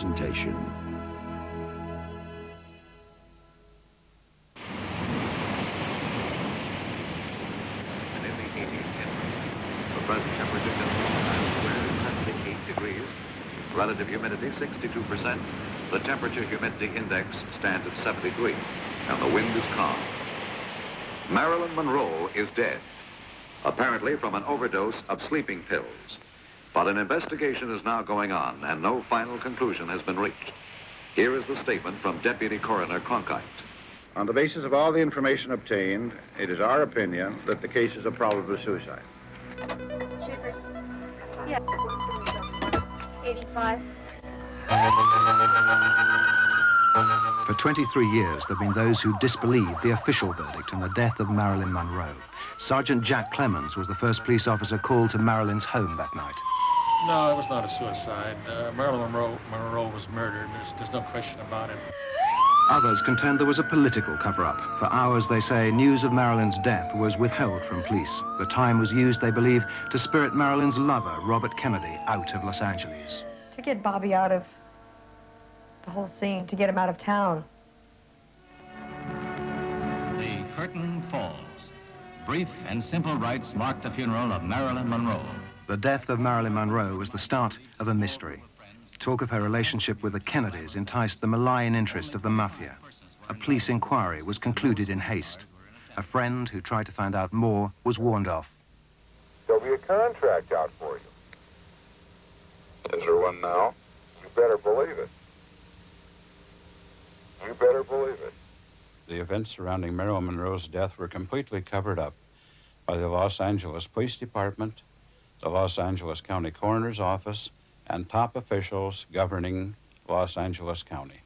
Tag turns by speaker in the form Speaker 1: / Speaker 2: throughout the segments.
Speaker 1: presentation.
Speaker 2: And in the 18th, the present temperature is 78 degrees, relative humidity 62%, the temperature humidity index stands at 73, and the wind is calm. Marilyn Monroe is dead, apparently from an overdose of sleeping pills. But an investigation is now going on, and no final conclusion has been reached. Here is the statement from Deputy Coroner Cronkite.
Speaker 3: On the basis of all the information obtained, it is our opinion that the case is a probable suicide.
Speaker 4: Sugars. Yeah. 85.
Speaker 5: For 23 years, there have been those who disbelieved the official verdict in the death of Marilyn Monroe. Sergeant Jack Clemens was the first police officer called to Marilyn's home that night.
Speaker 6: No, it was not a suicide. Marilyn Monroe was murdered. There's no question about it.
Speaker 5: Others contend there was a political cover-up. For hours, they say, news of Marilyn's death was withheld from police. The time was used, they believe, to spirit Marilyn's lover, Robert Kennedy, out of Los Angeles.
Speaker 7: To get Bobby out of the whole scene, to get him out of town.
Speaker 8: The curtain falls. Brief and simple rites mark the funeral of Marilyn Monroe.
Speaker 5: The death of Marilyn Monroe was the start of a mystery. Talk of her relationship with the Kennedys enticed the malign interest of the mafia. A police inquiry was concluded in haste. A friend who tried to find out more was warned off.
Speaker 9: There'll be a contract out for you. Is there one now? You better believe it. You better believe it.
Speaker 10: The events surrounding Marilyn Monroe's death were completely covered up by the Los Angeles Police Department, the Los Angeles County Coroner's Office, and top officials governing Los Angeles County.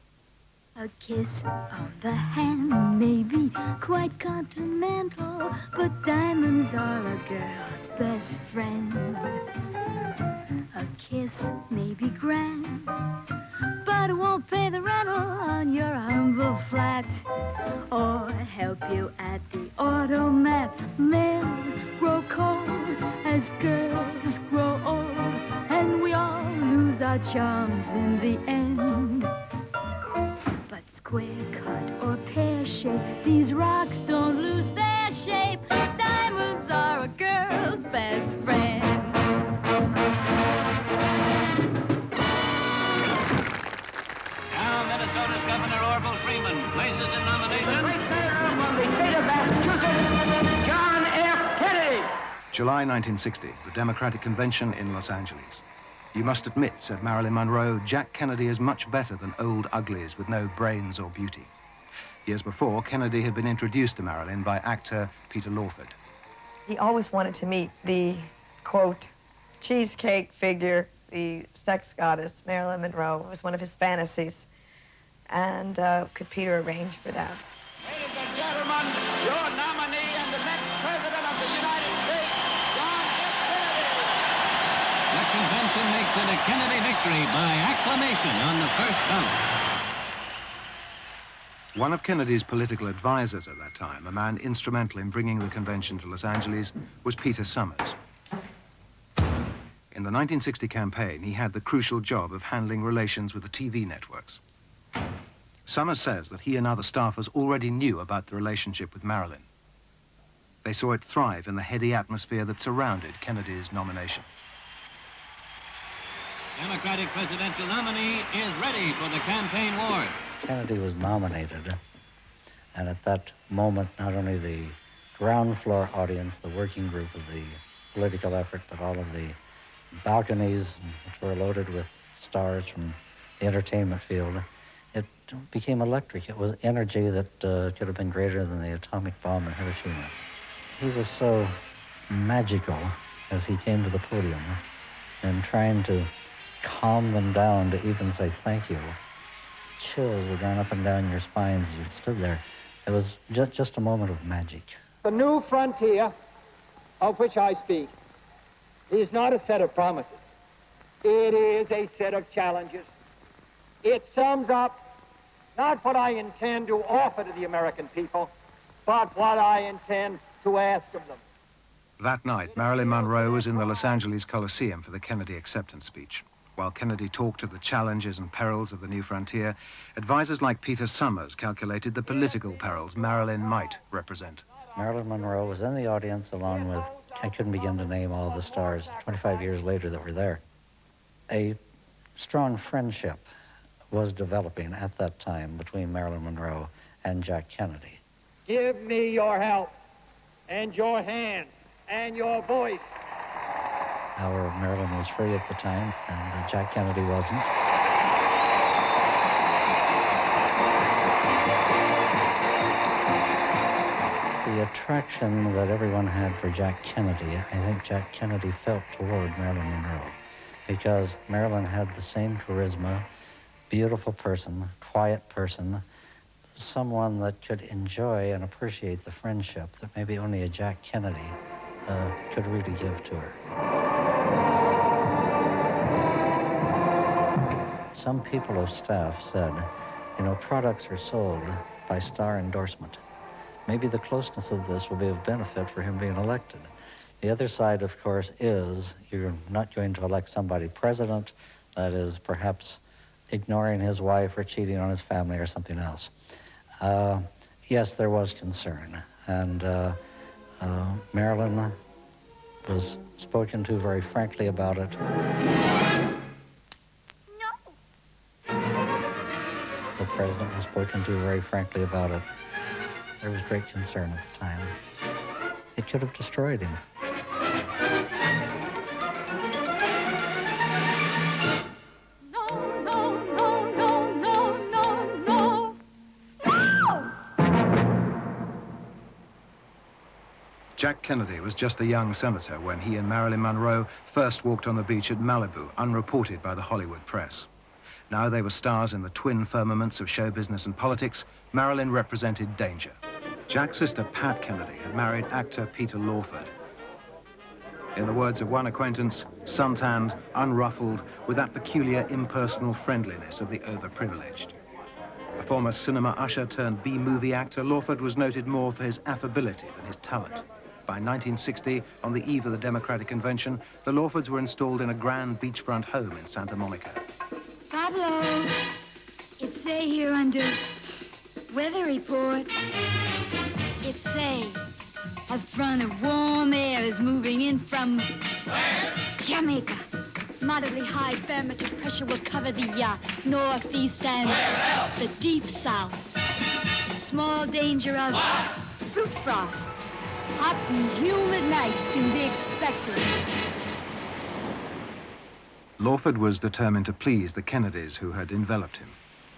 Speaker 11: A kiss on the hand may be quite continental, but diamonds are a girl's best friend. A kiss may be grand, but it won't pay the rental on your humble flat or help you at the automat. Men grow cold as girls grow old, and we all lose our charms in the end. But square cut or pear shape, these rocks don't lose their shape. Diamonds are a girl's best friend.
Speaker 8: Now Minnesota's Governor Orville Freeman places in nomination
Speaker 12: the great senator from the state of Massachusetts, John F. Kennedy.
Speaker 5: July 1960, the Democratic Convention in Los Angeles. You must admit, said Marilyn Monroe, Jack Kennedy is much better than old uglies with no brains or beauty. Years before, Kennedy had been introduced to Marilyn by actor Peter Lawford.
Speaker 7: He always wanted to meet the, quote, cheesecake figure, the sex goddess, Marilyn Monroe. It was one of his fantasies. And could Peter arrange for that?
Speaker 12: Ladies and gentlemen, your nominee and the next president of the United States, John F. Kennedy.
Speaker 8: The convention makes it a Kennedy victory by acclamation on the first ballot.
Speaker 5: One of Kennedy's political advisors at that time, a man instrumental in bringing the convention to Los Angeles, was Peter Summers. In the 1960 campaign, he had the crucial job of handling relations with the TV networks. Summers says that he and other staffers already knew about the relationship with Marilyn. They saw it thrive in the heady atmosphere that surrounded Kennedy's nomination.
Speaker 8: Democratic presidential nominee is ready for the campaign war.
Speaker 13: Kennedy was nominated, and at that moment, not only the ground floor audience, the working group of the political effort, but all of the balconies, which were loaded with stars from the entertainment field, it became electric. It was energy that could have been greater than the atomic bomb in Hiroshima. He was so magical as he came to the podium, and trying to calm them down to even say thank you. Chills would run up and down your spines as you stood there. It was just a moment of magic.
Speaker 12: The new frontier of which I speak is not a set of promises. It is a set of challenges. It sums up not what I intend to offer to the American people, but what I intend to ask of them.
Speaker 5: That night, Marilyn Monroe was in the Los Angeles Coliseum for the Kennedy acceptance speech. While Kennedy talked of the challenges and perils of the new frontier, advisors like Peter Summers calculated the political perils Marilyn might represent.
Speaker 13: Marilyn Monroe was in the audience along with, I couldn't begin to name all the stars 25 years later that were there. A strong friendship was developing at that time between Marilyn Monroe and Jack Kennedy.
Speaker 12: Give me your help and your hand and your voice.
Speaker 13: Our Marilyn was free at the time, and Jack Kennedy wasn't. The attraction that everyone had for Jack Kennedy, I think Jack Kennedy felt toward Marilyn Monroe, because Marilyn had the same charisma, beautiful person, quiet person, someone that could enjoy and appreciate the friendship that maybe only a Jack Kennedy could really give to her. Some people of staff said, you know, products are sold by star endorsement. Maybe the closeness of this will be of benefit for him being elected. The other side, of course, is you're not going to elect somebody president that is perhaps ignoring his wife or cheating on his family or something else. Yes, there was concern, and Marilyn was spoken to very frankly about it. The president was spoken to very frankly about it. There was great concern at the time. It could have destroyed him.
Speaker 5: Jack Kennedy was just a young senator when he and Marilyn Monroe first walked on the beach at Malibu, unreported by the Hollywood press. Now they were stars in the twin firmaments of show business and politics. Marilyn represented danger. Jack's sister Pat Kennedy had married actor Peter Lawford. In the words of one acquaintance, suntanned, unruffled, with that peculiar impersonal friendliness of the overprivileged. A former cinema usher turned B-movie actor, Lawford was noted more for his affability than his talent. By 1960, on the eve of the Democratic Convention, the Lawfords were installed in a grand beachfront home in Santa Monica.
Speaker 11: Pablo, it's say here under weather report. It say a front of warm air is moving in from where? Jamaica. Moderately high barometric pressure will cover the northeast and the deep south. Small danger of fruit frost. Hot and humid nights can be expected.
Speaker 5: Lawford was determined to please the Kennedys who had enveloped him.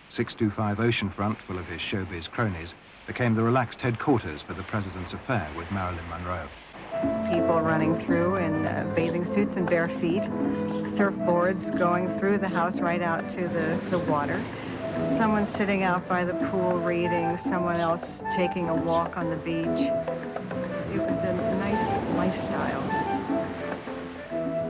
Speaker 5: 625 Oceanfront, full of his showbiz cronies, became the relaxed headquarters for the president's affair with Marilyn Monroe.
Speaker 1: People running through in bathing suits and bare feet, surfboards going through the house right out to the water. Someone sitting out by the pool reading, someone else taking a walk on the beach. It was a nice lifestyle.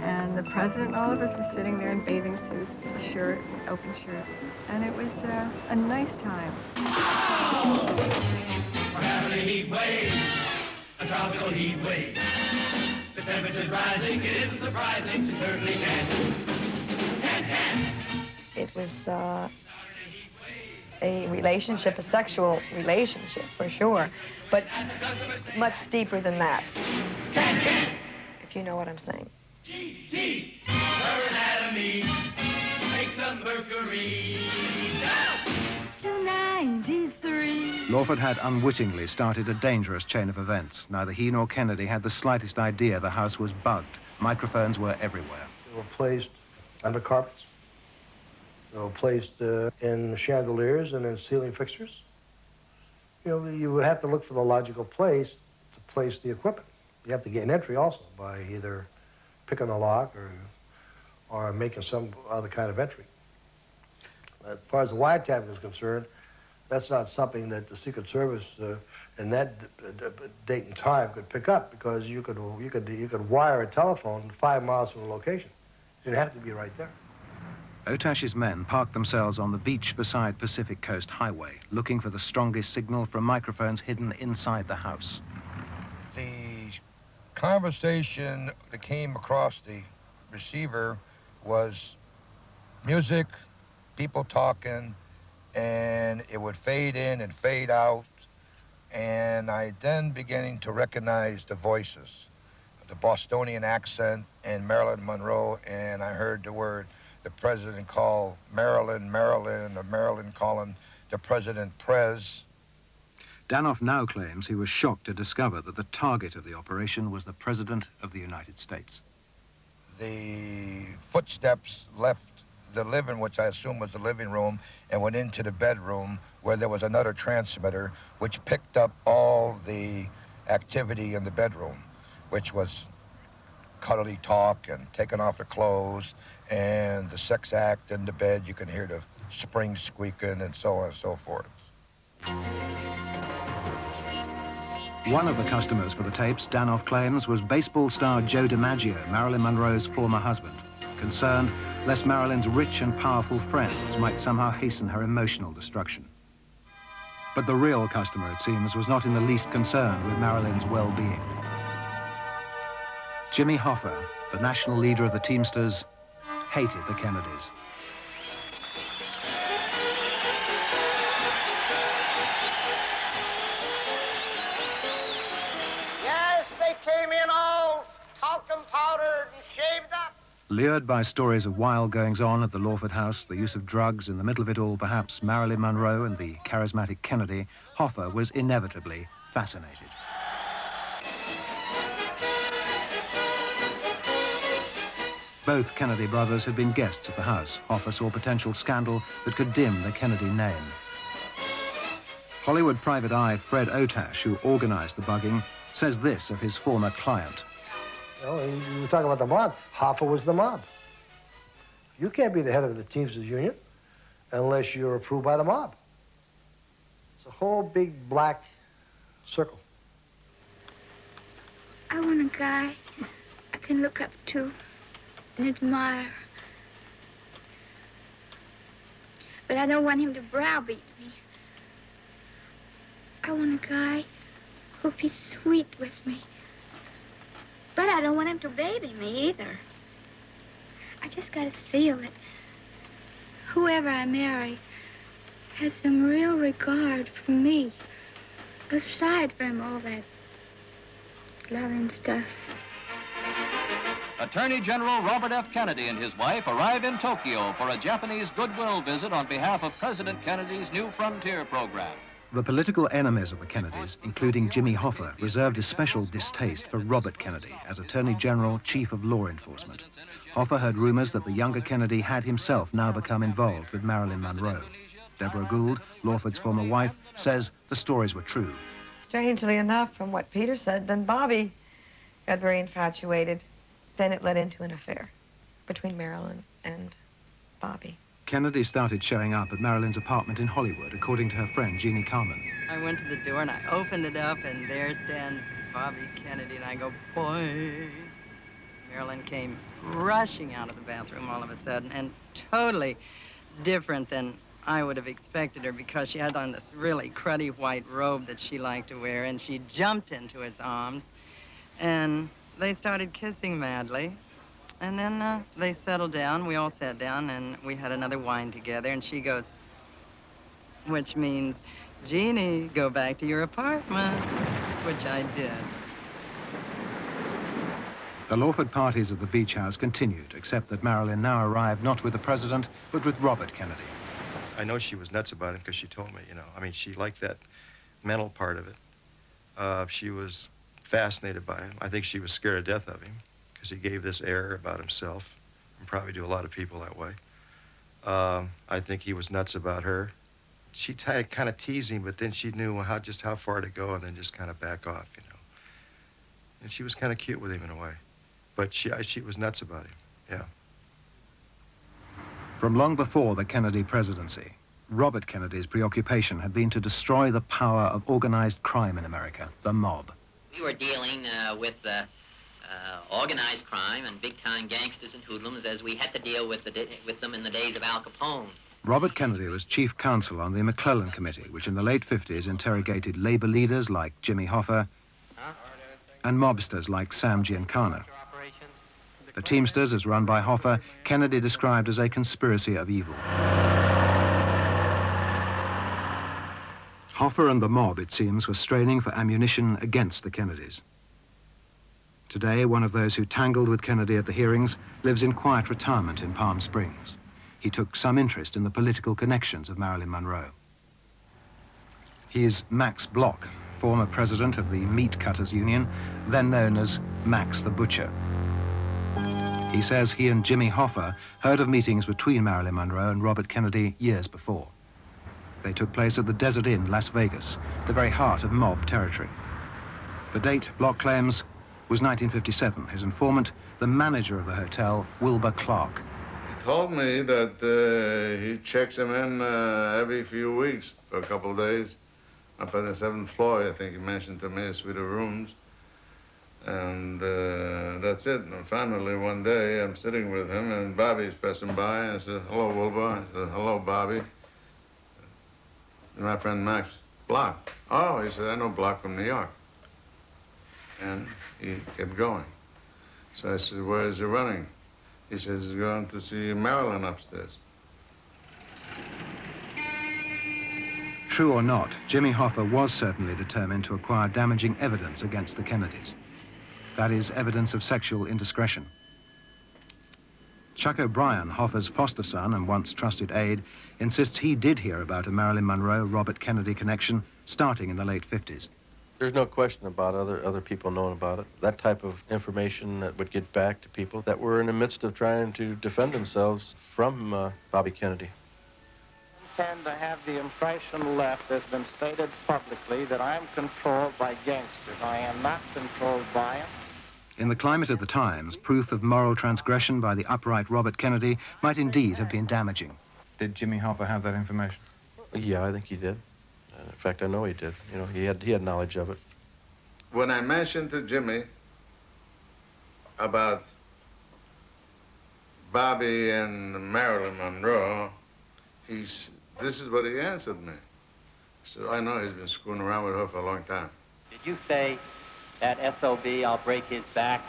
Speaker 1: And the president and all of us were sitting there in bathing suits, with a shirt, open shirt. And it was a nice time.
Speaker 14: We're having a heat wave, a tropical heat wave. The temperature's rising, it isn't surprising, she certainly can.
Speaker 7: It was a relationship, a sexual relationship, for sure, but much deeper than that, if you know what I'm saying.
Speaker 14: G, her anatomy makes the mercury.
Speaker 11: 293.
Speaker 5: Lawford had unwittingly started a dangerous chain of events. Neither he nor Kennedy had the slightest idea the house was bugged. Microphones were everywhere.
Speaker 15: They were placed under carpets. They were placed in chandeliers and in ceiling fixtures. You know, you would have to look for the logical place to place the equipment. You have to gain entry also by either picking a lock or making some other kind of entry. As far as the wiretapping is concerned, that's not something that the Secret Service in that date and time could pick up, because you could wire a telephone 5 miles from the location. You'd have to be right there.
Speaker 5: Otash's men parked themselves on the beach beside Pacific Coast Highway, looking for the strongest signal from microphones hidden inside the house.
Speaker 16: The conversation that came across the receiver was
Speaker 3: music, people talking, and it would fade in and fade out. And I then beginning to recognize the voices, the Bostonian accent and Marilyn Monroe, and I heard the word the president call Marilyn, Marilyn, and the Marilyn calling the president Prez.
Speaker 5: Danoff now claims he was shocked to discover that the target of the operation was the President of the United States.
Speaker 3: The footsteps left the living, which I assume was the living room, and went into the bedroom where there was another transmitter which picked up all the activity in the bedroom, which was cuddly talk and taking off the clothes and the sex act in the bed. You can hear the springs squeaking and so on and so forth.
Speaker 5: One of the customers for the tapes, Danoff claims, was baseball star Joe DiMaggio, Marilyn Monroe's former husband, concerned lest Marilyn's rich and powerful friends might somehow hasten her emotional destruction. But the real customer, it seems, was not in the least concerned with Marilyn's well-being. Jimmy Hoffa, the national leader of the Teamsters, hated the Kennedys.
Speaker 17: Yes, they came in all talcum powdered and shaved up.
Speaker 5: Lured by stories of wild goings-on at the Lawford house, the use of drugs, in the middle of it all, perhaps Marilyn Monroe and the charismatic Kennedy, Hoffa was inevitably fascinated. Both Kennedy brothers had been guests at the house. Hoffa saw potential scandal that could dim the Kennedy name. Hollywood private eye Fred Otash, who organized the bugging, says this of his former client.
Speaker 15: You know, you talk about the mob. Hoffa was the mob. You can't be the head of the Teamsters Union unless you're approved by the mob. It's a whole big black circle.
Speaker 11: I want a guy I can look up to and admire. But I don't want him to browbeat me. I want a guy who'll be sweet with me. But I don't want him to baby me either. I just gotta feel that whoever I marry has some real regard for me, aside from all that loving stuff.
Speaker 8: Attorney General Robert F. Kennedy and his wife arrive in Tokyo for a Japanese goodwill visit on behalf of President Kennedy's New Frontier program.
Speaker 5: The political enemies of the Kennedys, including Jimmy Hoffa, reserved a special distaste for Robert Kennedy as Attorney General, Chief of Law Enforcement. Hoffa heard rumors that the younger Kennedy had himself now become involved with Marilyn Monroe. Deborah Gould, Lawford's former wife, says the stories were true.
Speaker 7: Strangely enough, from what Peter said, then Bobby got very infatuated. Then it led into an affair between Marilyn and Bobby.
Speaker 5: Kennedy started showing up at Marilyn's apartment in Hollywood, according to her friend Jeannie Carmen.
Speaker 18: I went to the door and I opened it up and there stands Bobby Kennedy and I go, boy. Marilyn came rushing out of the bathroom all of a sudden and totally different than I would have expected her because she had on this really cruddy white robe that she liked to wear and she jumped into his arms and they started kissing madly. And then they settled down, we all sat down, and we had another wine together, and she goes, which means, Jeannie, go back to your apartment, which I did.
Speaker 5: The Lawford parties at the beach house continued, except that Marilyn now arrived not with the president, but with Robert Kennedy.
Speaker 19: I know she was nuts about him because she told me, you know. I mean, she liked that mental part of it. She was fascinated by him. I think she was scared to death of him, because he gave this air about himself, and probably to a lot of people that way. I think he was nuts about her. She kind of teased him, but then she knew just how far to go and then just kind of back off, you know. And she was kind of cute with him in a way. But she was nuts about him, yeah.
Speaker 5: From long before the Kennedy presidency, Robert Kennedy's preoccupation had been to destroy the power of organized crime in America, the mob.
Speaker 20: We were dealing with organized crime and big-time gangsters and hoodlums as we had to deal with them in the days of Al Capone.
Speaker 5: Robert Kennedy was chief counsel on the McClellan Committee, which in the late 50s interrogated labor leaders like Jimmy Hoffa and mobsters like Sam Giancana. The Teamsters, as run by Hoffa, Kennedy described as a conspiracy of evil. Hoffa and the mob, it seems, were straining for ammunition against the Kennedys. Today, one of those who tangled with Kennedy at the hearings lives in quiet retirement in Palm Springs. He took some interest in the political connections of Marilyn Monroe. He is Max Bloch, former president of the Meat Cutters Union, then known as Max the Butcher. He says he and Jimmy Hoffa heard of meetings between Marilyn Monroe and Robert Kennedy years before. They took place at the Desert Inn, Las Vegas, the very heart of mob territory. The date, Bloch claims, was 1957. His informant, the manager of the hotel, Wilbur Clark.
Speaker 21: He told me that he checks him in every few weeks for a couple of days. Up on the 7th floor, I think he mentioned to me, a suite of rooms. And that's it. And finally, one day, I'm sitting with him, and Bobby's passing by, and I said, "Hello, Wilbur." I said, "Hello, Bobby." My friend Max Bloch. "Oh," he said, "I know Bloch from New York." And he kept going. So I said, "Where is he running?" He says, "He's going to see Marilyn upstairs."
Speaker 5: True or not, Jimmy Hoffa was certainly determined to acquire damaging evidence against the Kennedys. That is, evidence of sexual indiscretion. Chuck O'Brien, Hoffa's foster son and once trusted aide, insists he did hear about a Marilyn Monroe-Robert Kennedy connection starting in the late 50s.
Speaker 22: There's no question about other people knowing about it. That type of information that would get back to people that were in the midst of trying to defend themselves from Bobby Kennedy.
Speaker 12: I tend to have the impression left that's been stated publicly that I'm controlled by gangsters. I am not controlled by them.
Speaker 5: In the climate of the times, proof of moral transgression by the upright Robert Kennedy might indeed have been damaging. Did Jimmy Hoffa have that information?
Speaker 22: Yeah, I think he did. In fact, I know he did. You know, he had knowledge of it.
Speaker 21: When I mentioned to Jimmy about Bobby and Marilyn Monroe, this is what he answered me. He said, "I know he's been screwing around with her for a long time."
Speaker 23: Did you say that SOB, I'll break his back?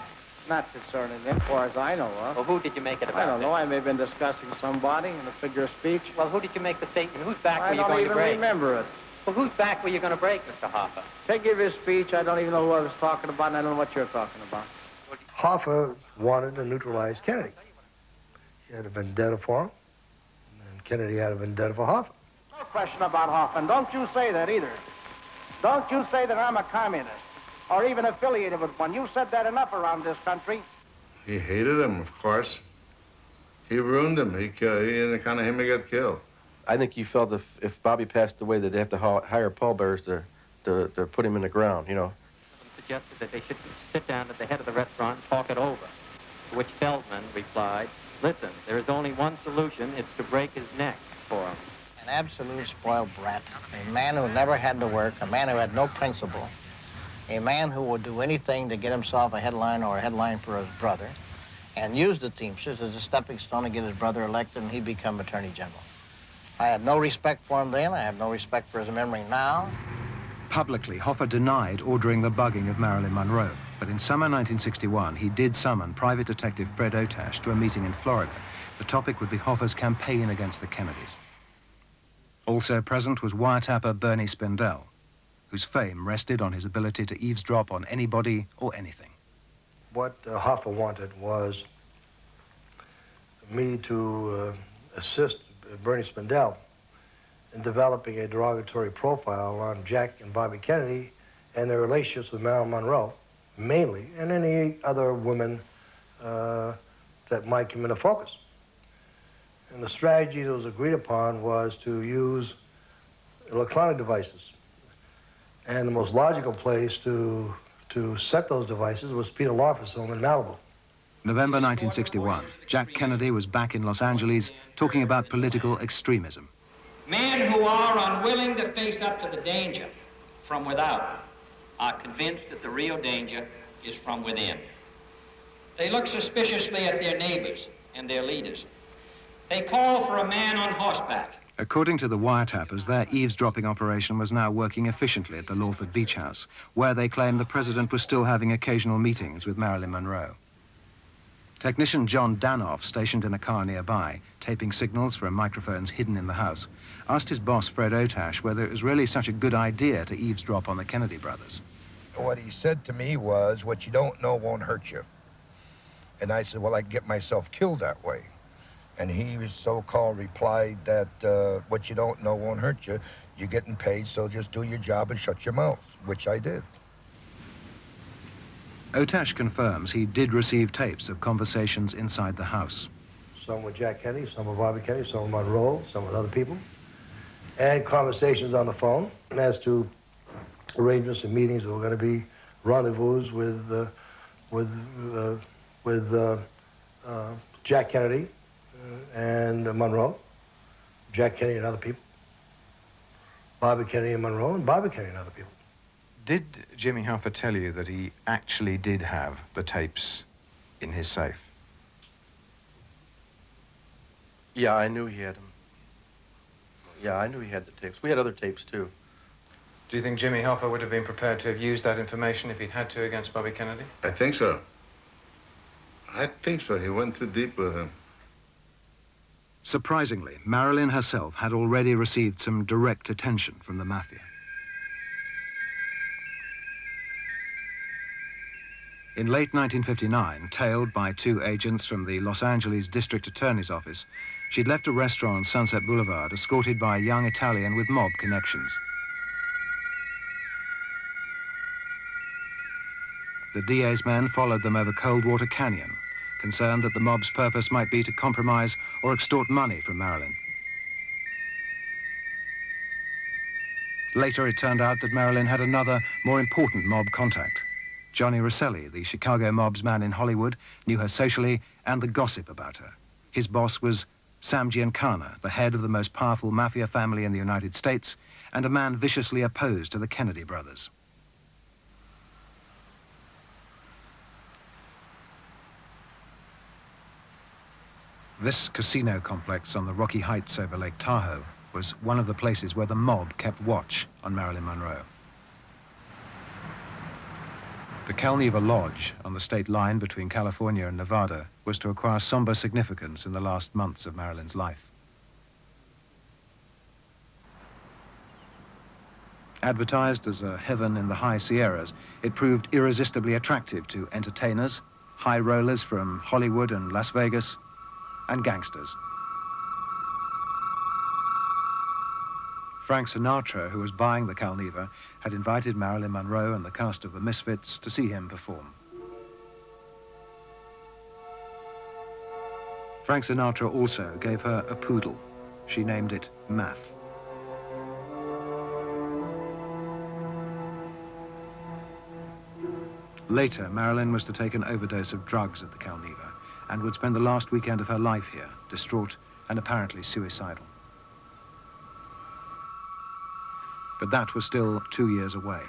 Speaker 12: Not concerning him, as far as I know of.
Speaker 23: Well, who did you make it about?
Speaker 12: I don't know. I may have been discussing somebody in a figure of speech.
Speaker 23: Well, who did you make the statement? Whose back were you going to break?
Speaker 12: I don't even remember it.
Speaker 23: Well, whose back were you going to break, Mr. Hoffa?
Speaker 12: Figure of his speech, I don't even know who I was talking about, and I don't know what you're talking about.
Speaker 15: Hoffa wanted to neutralize Kennedy. He had a vendetta for him, and Kennedy had a vendetta for Hoffa.
Speaker 12: No question about Hoffa, and don't you say that either. Don't you say that I'm a communist, or even affiliated with one. You said that enough around this country.
Speaker 21: He hated him, of course. He ruined him. He the kind of him he got killed.
Speaker 22: I think he felt if Bobby passed away, that they have to hire pallbearers to put him in the ground, you know.
Speaker 23: Suggested that they should sit down at the head of the restaurant and talk it over, to which Feldman replied, "Listen, there is only one solution. It's to break his neck for him."
Speaker 17: An absolute spoiled brat, a man who never had to work, a man who had no principle, a man who would do anything to get himself a headline or a headline for his brother, and use the Teamsters as a stepping stone to get his brother elected and he'd become Attorney General. I had no respect for him then. I have no respect for his memory now.
Speaker 5: Publicly, Hoffa denied ordering the bugging of Marilyn Monroe, but in summer 1961, he did summon Private Detective Fred Otash to a meeting in Florida. The topic would be Hoffa's campaign against the Kennedys. Also present was wiretapper Bernie Spindell, whose fame rested on his ability to eavesdrop on anybody or anything.
Speaker 15: What Hoffa wanted was me to assist Bernie Spindell in developing a derogatory profile on Jack and Bobby Kennedy and their relationships with Marilyn Monroe, mainly, and any other women that might come into focus. And the strategy that was agreed upon was to use electronic devices. And the most logical place to set those devices was Peter Lawford's home in Malibu.
Speaker 5: November 1961, Jack Kennedy was back in Los Angeles talking about political extremism.
Speaker 24: Men who are unwilling to face up to the danger from without are convinced that the real danger is from within. They look suspiciously at their neighbors and their leaders. They call for a man on horseback.
Speaker 5: According to the wiretappers, their eavesdropping operation was now working efficiently at the Lawford Beach House, where they claimed the president was still having occasional meetings with Marilyn Monroe. Technician John Danoff, stationed in a car nearby, taping signals from microphones hidden in the house, asked his boss, Fred Otash, whether it was really such a good idea to eavesdrop on the Kennedy brothers.
Speaker 3: What he said to me was, what you don't know won't hurt you. And I said, well, I get myself killed that way. And he so-called replied that what you don't know won't hurt you. You're getting paid, so just do your job and shut your mouth, which I did.
Speaker 5: Otash confirms he did receive tapes of conversations inside the house.
Speaker 15: Some with Jack Kennedy, some with Bobby Kennedy, some with Monroe, some with other people. And conversations on the phone as to arrangements and meetings that were going to be rendezvous with Jack Kennedy and Monroe, Jack Kennedy and other people, Bobby Kennedy and Monroe, and Bobby Kennedy and other people.
Speaker 5: Did Jimmy Hoffa tell you that he actually did have the tapes in his safe?
Speaker 22: Yeah, I knew he had them. Yeah, I knew he had the tapes. We had other tapes, too.
Speaker 5: Do you think Jimmy Hoffa would have been prepared to have used that information if he'd had to against Bobby Kennedy?
Speaker 21: I think so. I think so. He went too deep with him.
Speaker 5: Surprisingly, Marilyn herself had already received some direct attention from the mafia. In late 1959, tailed by two agents from the Los Angeles District Attorney's Office, she'd left a restaurant on Sunset Boulevard escorted by a young Italian with mob connections. The DA's men followed them over Coldwater Canyon, concerned that the mob's purpose might be to compromise or extort money from Marilyn. Later, it turned out that Marilyn had another, more important mob contact. Johnny Rosselli, the Chicago mob's man in Hollywood, knew her socially and the gossip about her. His boss was Sam Giancana, the head of the most powerful mafia family in the United States, and a man viciously opposed to the Kennedy brothers. This casino complex on the Rocky Heights over Lake Tahoe was one of the places where the mob kept watch on Marilyn Monroe. The Calneva Lodge, on the state line between California and Nevada, was to acquire somber significance in the last months of Marilyn's life. Advertised as a heaven in the high Sierras, it proved irresistibly attractive to entertainers, high rollers from Hollywood and Las Vegas, and gangsters. Frank Sinatra, who was buying the Calneva, had invited Marilyn Monroe and the cast of the Misfits to see him perform. Frank Sinatra also gave her a poodle. She named it Math. Later, Marilyn was to take an overdose of drugs at the Calneva and would spend the last weekend of her life here, distraught and apparently suicidal. But that was still 2 years away.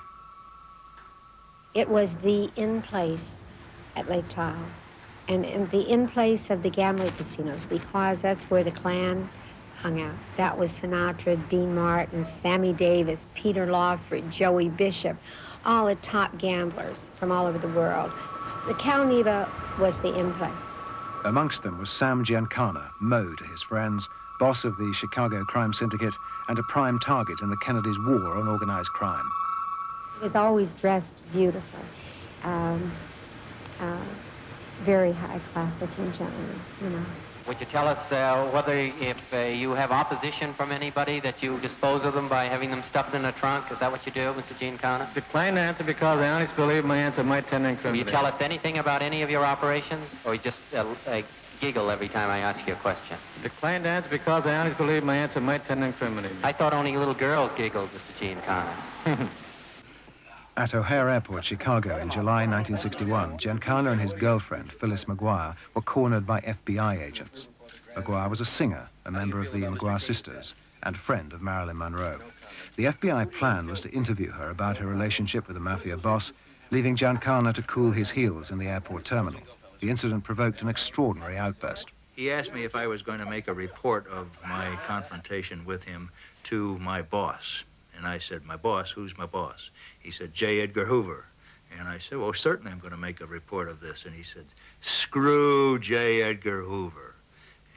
Speaker 2: It was the in-place at Lake Tahoe, and the in-place of the gambling casinos, because that's where the Klan hung out. That was Sinatra, Dean Martin, Sammy Davis, Peter Lawford, Joey Bishop, all the top gamblers from all over the world. The Calneva was the in-place.
Speaker 5: Amongst them was Sam Giancana, Mo to his friends, boss of the Chicago crime syndicate, and a prime target in the Kennedys' war on organized crime.
Speaker 2: He was always dressed beautifully. Very high-class looking gentleman, you know.
Speaker 23: Would you tell us whether if you have opposition from anybody that you dispose of them by having them stuffed in a trunk? Is that what you do, Mr. Giancana?
Speaker 12: Decline to answer because I honestly believe my answer might tend to
Speaker 23: Will
Speaker 12: incriminate.
Speaker 23: you tell us anything about any of your operations, or you just giggle every time I ask you a question?
Speaker 12: Decline to answer because I honestly believe my answer might tend to incriminate me.
Speaker 23: I thought only little girls giggled, Mr. Giancana.
Speaker 5: At O'Hare Airport, Chicago, in July 1961, Giancana and his girlfriend, Phyllis McGuire, were cornered by FBI agents. McGuire was a singer, a member of the McGuire sisters, and a friend of Marilyn Monroe. The FBI plan was to interview her about her relationship with the mafia boss, leaving Giancana to cool his heels in the airport terminal. The incident provoked an extraordinary outburst.
Speaker 4: He asked me if I was going to make a report of my confrontation with him to my boss. And I said, my boss? Who's my boss? He said, J. Edgar Hoover. And I said, well, certainly I'm going to make a report of this. And he said, screw J. Edgar Hoover.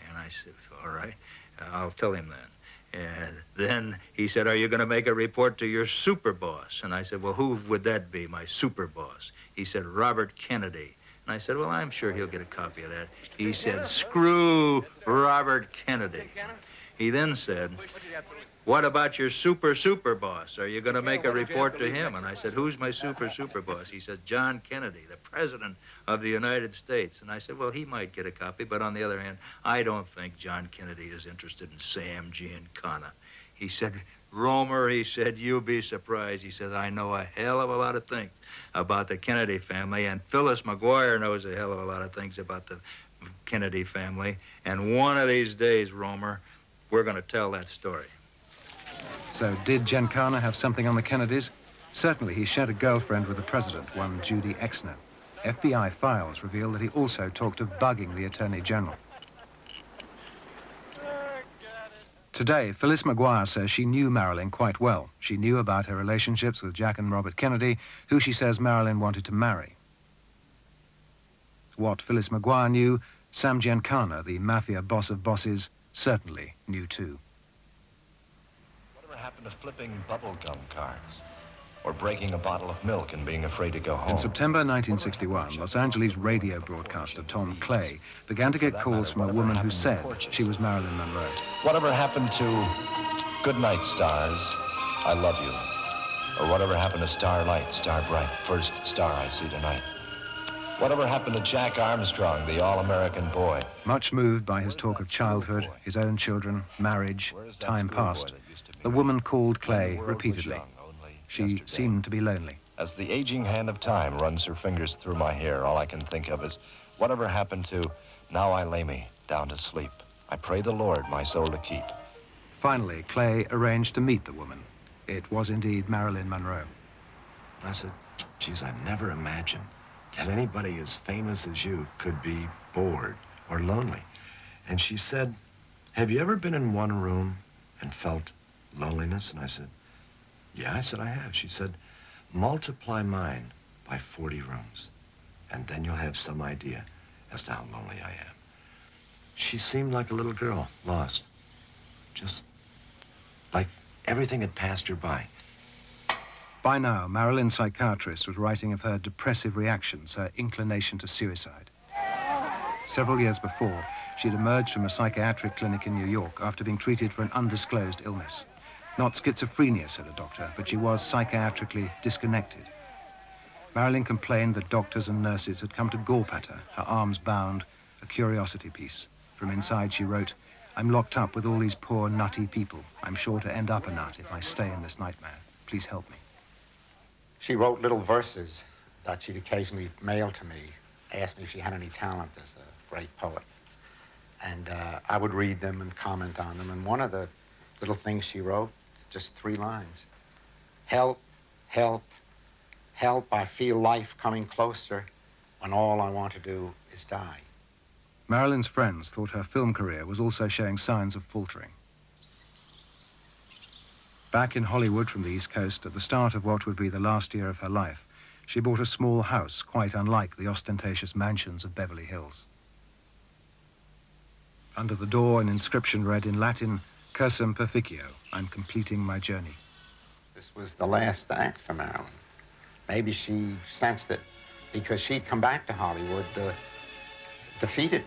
Speaker 4: And I said, all right, I'll tell him then. And then he said, are you going to make a report to your super boss? And I said, well, who would that be, my super boss? He said, Robert Kennedy. And I said, well, I'm sure he'll get a copy of that. He said, screw Robert Kennedy. He then said, what about your super boss? Are you going to make a report to him? And I said, who's my super boss? He said, John Kennedy, the President of the United States. And I said, well, he might get a copy, but on the other hand, I don't think John Kennedy is interested in Sam Giancana. He said, Romer, he said, you'll be surprised. He said, I know a hell of a lot of things about the Kennedy family, and Phyllis McGuire knows a hell of a lot of things about the Kennedy family, and one of these days, Romer, we're going to tell that story.
Speaker 5: So did Giancana have something on the Kennedys? Certainly he shared a girlfriend with the president, one Judy Exner. FBI files reveal that he also talked of bugging the Attorney General. Today, Phyllis McGuire says she knew Marilyn quite well. She knew about her relationships with Jack and Robert Kennedy, who she says Marilyn wanted to marry. What Phyllis McGuire knew, Sam Giancana, the mafia boss of bosses, certainly knew too.
Speaker 6: Whatever happened to flipping bubblegum cards? Or breaking a bottle of milk and being afraid to go home?
Speaker 5: In September 1961, Los Angeles radio broadcaster Tom Clay began to get calls from a woman who said she was Marilyn Monroe.
Speaker 6: Whatever happened to Good Night, Stars, I Love You? Or whatever happened to Starlight, Star Bright, First Star I See Tonight? Whatever happened to Jack Armstrong, the all-American boy?
Speaker 5: Much moved by his talk of childhood, his own children, marriage, time past, the woman called Clay repeatedly. She seemed to be lonely.
Speaker 6: As the aging hand of time runs her fingers through my hair, all I can think of is whatever happened to Now I Lay Me Down to Sleep. I pray the Lord my soul to keep.
Speaker 5: Finally, Clay arranged to meet the woman. It was indeed Marilyn Monroe.
Speaker 9: I said, geez, I never imagined that anybody as famous as you could be bored or lonely. And she said, have you ever been in one room and felt loneliness? And I said, yeah. I said, I have. She said, multiply mine by 40 rooms, and then you'll have some idea as to how lonely I am. She seemed like a little girl, lost. Just like everything had passed her by.
Speaker 5: By now, Marilyn's psychiatrist was writing of her depressive reactions, her inclination to suicide. Several years before, she'd emerged from a psychiatric clinic in New York after being treated for an undisclosed illness. Not schizophrenia, said a doctor, but she was psychiatrically disconnected. Marilyn complained that doctors and nurses had come to gawp at her, her arms bound, a curiosity piece. From inside, she wrote, I'm locked up with all these poor, nutty people. I'm sure to end up a nut if I stay in this nightmare. Please help me.
Speaker 10: She wrote little verses that she'd occasionally mail to me, asked me if she had any talent as a great poet. And I would read them and comment on them. And one of the little things she wrote, just 3 lines. Help, help, help, I feel life coming closer when all I want to do is die.
Speaker 5: Marilyn's friends thought her film career was also showing signs of faltering. Back in Hollywood from the East Coast, at the start of what would be the last year of her life, she bought a small house quite unlike the ostentatious mansions of Beverly Hills. Under the door, an inscription read in Latin, Cursum Perficio, I'm completing my journey.
Speaker 10: This was the last act for Marilyn. Maybe she sensed it because she'd come back to Hollywood defeated.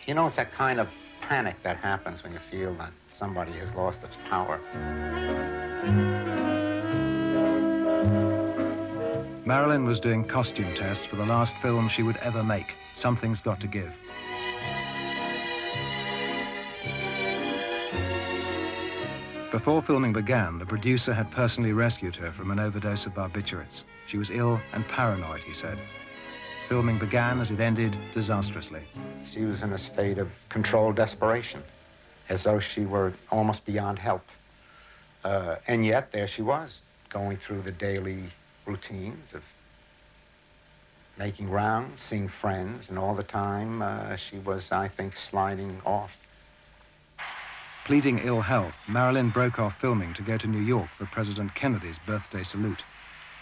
Speaker 10: You know, it's that kind of panic that happens when you feel that somebody has lost its power.
Speaker 5: Marilyn was doing costume tests for the last film she would ever make, Something's Got to Give. Before filming began, the producer had personally rescued her from an overdose of barbiturates. She was ill and paranoid, he said. Filming began as it ended disastrously.
Speaker 10: She was in a state of controlled desperation, as though she were almost beyond help. And yet, there she was, going through the daily routines of making rounds, seeing friends, and all the time she was, I think, sliding off.
Speaker 5: Pleading ill health, Marilyn broke off filming to go to New York for President Kennedy's birthday salute.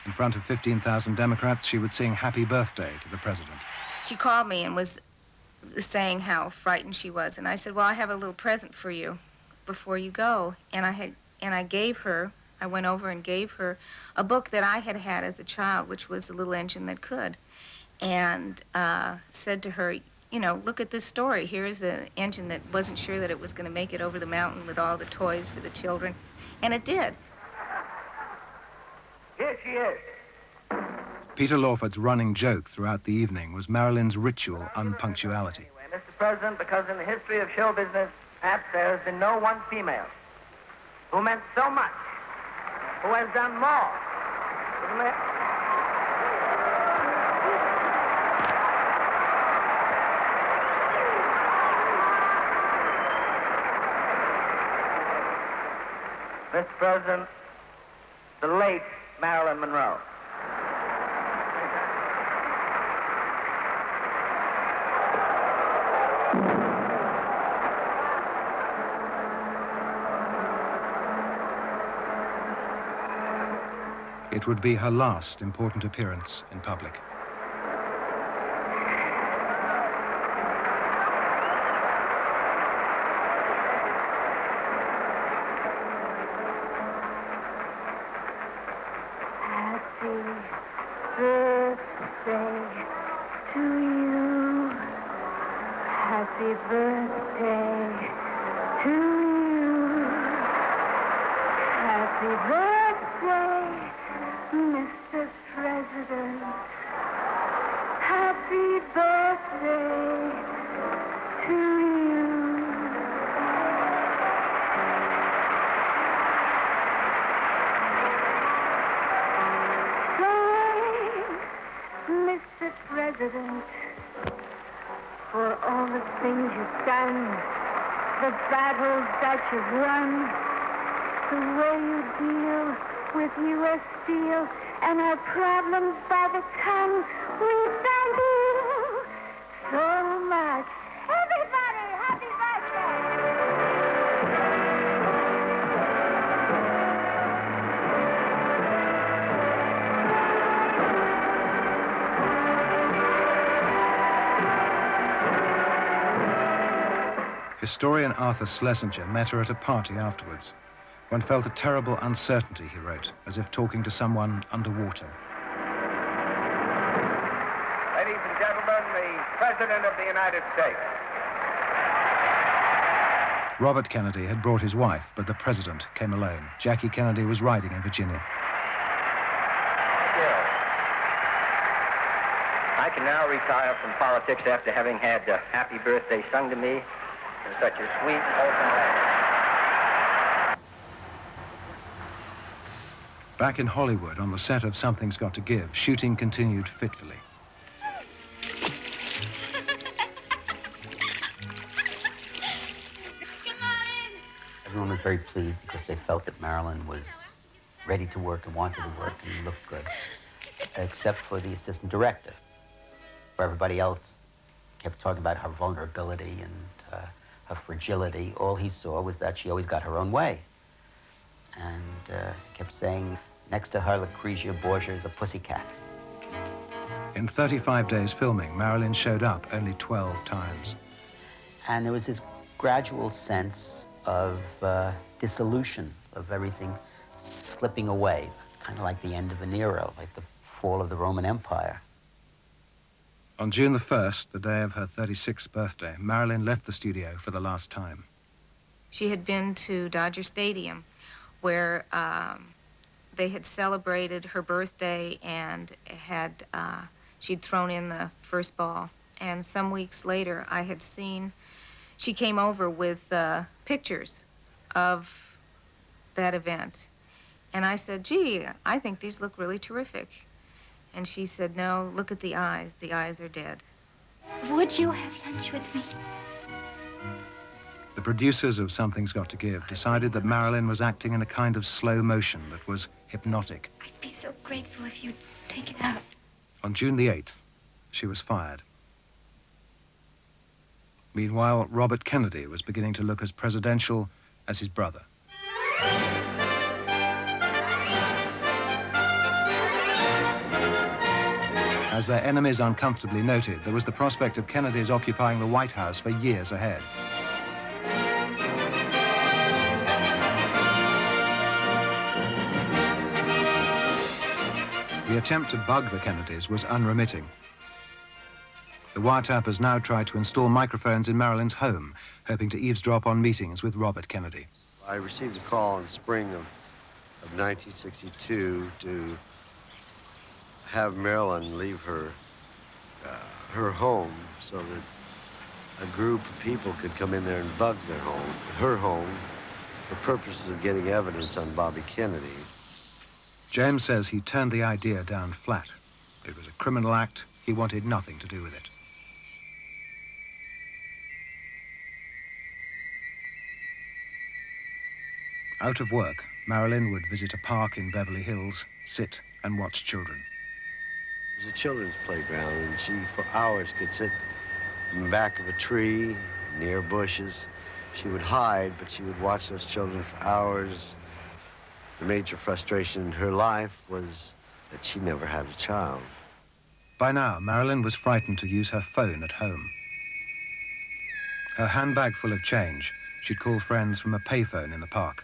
Speaker 5: In front of 15,000 Democrats, she would sing Happy Birthday to the president.
Speaker 1: She called me and was saying how frightened she was, and I said, well, I have a little present for you before you go. And I gave her, I went over and gave her a book that I had had as a child, which was A Little Engine That Could, and said to her, you know, look at this story. Here's an engine that wasn't sure that it was going to make it over the mountain with all the toys for the children, and it did.
Speaker 13: Here she is.
Speaker 5: Peter Lawford's running joke throughout the evening was Marilyn's ritual unpunctuality.
Speaker 13: Mr. President, because in the history of show business, perhaps there has been no one female who meant so much, who has done more. Mr. President, the late Marilyn Monroe.
Speaker 5: It would be her last important appearance in public.
Speaker 11: Happy birthday to you. Happy birthday to you. Happy birthday, Mr. President. Happy birthday to you. Mr. President, for all the things you've done, the battles that you've won, the way you deal with U.S. Steel and our problems by the ton. We thank you so much. Everybody, happy birthday!
Speaker 5: Historian Arthur Schlesinger met her at a party afterwards. One felt a terrible uncertainty, he wrote, as if talking to someone underwater.
Speaker 13: Ladies and gentlemen, the President of the United States.
Speaker 5: Robert Kennedy had brought his wife, but the president came alone. Jackie Kennedy was riding in Virginia.
Speaker 14: I can now retire from politics after having had Happy Birthday sung to me in such a sweet, wholesome way.
Speaker 5: Back in Hollywood, on the set of Something's Got to Give, shooting continued fitfully.
Speaker 16: Everyone was very pleased because they felt that Marilyn was ready to work and wanted to work and looked good, except for the assistant director. For everybody else kept talking about her vulnerability and her fragility. All he saw was that she always got her own way. And kept saying, next to her, Lucrezia Borgia is a pussycat.
Speaker 5: In 35 days filming, Marilyn showed up only 12 times.
Speaker 16: And there was this gradual sense of dissolution, of everything slipping away, kind of like the end of an era, like the fall of the Roman Empire.
Speaker 5: On June the 1st, the day of her 36th birthday, Marilyn left the studio for the last time.
Speaker 1: She had been to Dodger Stadium, where they had celebrated her birthday and had she'd thrown in the first ball. And some weeks later, I had seen, she came over with pictures of that event. And I said, gee, I think these look really terrific. And she said, no, look at the eyes. The eyes are dead.
Speaker 11: Would you have lunch with me?
Speaker 5: The producers of Something's Got to Give decided that Marilyn was acting in a kind of slow motion that was hypnotic.
Speaker 11: I'd be so grateful if you'd take it out.
Speaker 5: On June the 8th, she was fired. Meanwhile, Robert Kennedy was beginning to look as presidential as his brother. As their enemies uncomfortably noted, there was the prospect of Kennedy's occupying the White House for years ahead. The attempt to bug the Kennedys was unremitting. The wiretappers now tried to install microphones in Marilyn's home, hoping to eavesdrop on meetings with Robert Kennedy.
Speaker 7: I received a call in spring of 1962 to have Marilyn leave her home so that a group of people could come in there and bug her home, for purposes of getting evidence on Bobby Kennedy.
Speaker 5: James says he turned the idea down flat. It was a criminal act. He wanted nothing to do with it. Out of work, Marilyn would visit a park in Beverly Hills, sit and watch children.
Speaker 7: It was a children's playground, and she, for hours, could sit in the back of a tree, near bushes. She would hide, but she would watch those children for hours. The major frustration in her life was that she never had a child.
Speaker 5: By now, Marilyn was frightened to use her phone at home. Her handbag full of change, she'd call friends from a payphone in the park.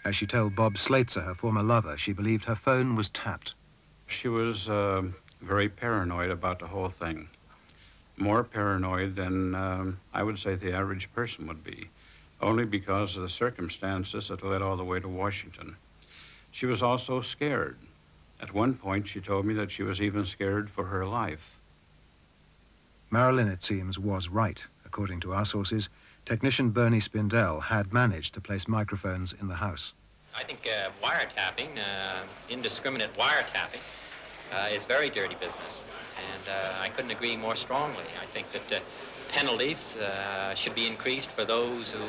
Speaker 5: As she told Bob Slater, her former lover, she believed her phone was tapped.
Speaker 8: She was very paranoid about the whole thing. More paranoid than I would say the average person would be, only because of the circumstances that led all the way to Washington. She was also scared. At one point, she told me that she was even scared for her life.
Speaker 5: Marilyn, it seems, was right. According to our sources, technician Bernie Spindell had managed to place microphones in the house.
Speaker 20: I think wiretapping, indiscriminate wiretapping, is very dirty business. And I couldn't agree more strongly. I think that penalties should be increased for those who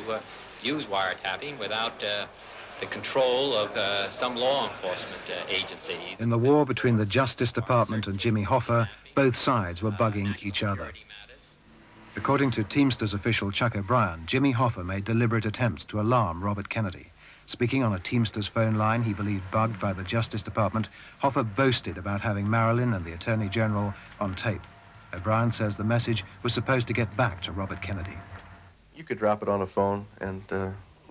Speaker 20: use wiretapping without the control of some law enforcement agency.
Speaker 5: In the war between the Justice Department and Jimmy Hoffa, both sides were bugging each other. According to Teamsters official Chuck O'Brien, Jimmy Hoffa made deliberate attempts to alarm Robert Kennedy. Speaking on a Teamsters phone line he believed bugged by the Justice Department, Hoffa boasted about having Marilyn and the Attorney General on tape. O'Brien says the message was supposed to get back to Robert Kennedy.
Speaker 22: You could drop it on a phone and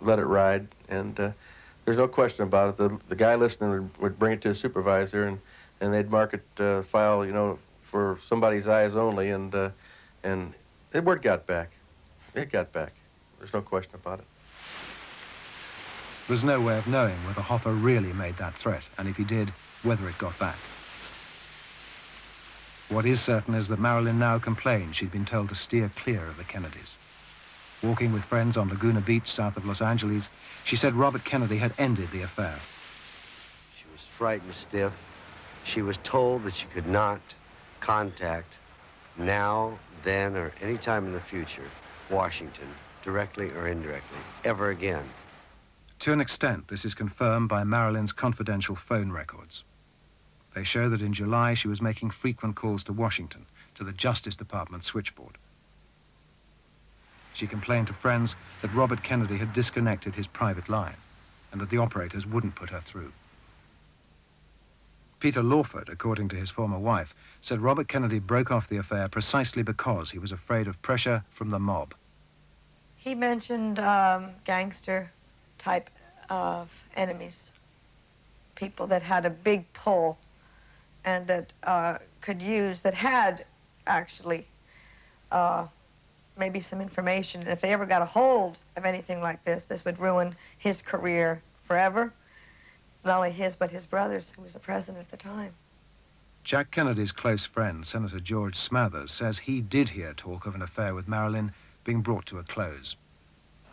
Speaker 22: let it ride, and there's no question about it. The guy listening would bring it to his supervisor, and they'd mark it file, you know, for somebody's eyes only, and the word got back. It got back. There's no question about it.
Speaker 5: There's no way of knowing whether Hoffa really made that threat, and if he did, whether it got back. What is certain is that Marilyn now complained she'd been told to steer clear of the Kennedys. Walking with friends on Laguna Beach, south of Los Angeles, she said Robert Kennedy had ended the affair.
Speaker 7: She was frightened stiff. She was told that she could not contact now, then, or any time in the future, Washington, directly or indirectly, ever again.
Speaker 5: To an extent, this is confirmed by Marilyn's confidential phone records. They show that in July she was making frequent calls to Washington, to the Justice Department switchboard. She complained to friends that Robert Kennedy had disconnected his private line and that the operators wouldn't put her through. Peter Lawford, according to his former wife, said Robert Kennedy broke off the affair precisely because he was afraid of pressure from the mob.
Speaker 18: He mentioned gangster type of enemies, people that had a big pull and that that had actually maybe some information. And if they ever got a hold of anything like this would ruin his career forever. Not only his, but his brother's, who was the president at the time.
Speaker 5: Jack Kennedy's close friend, Senator George Smathers, says he did hear talk of an affair with Marilyn being brought to a close.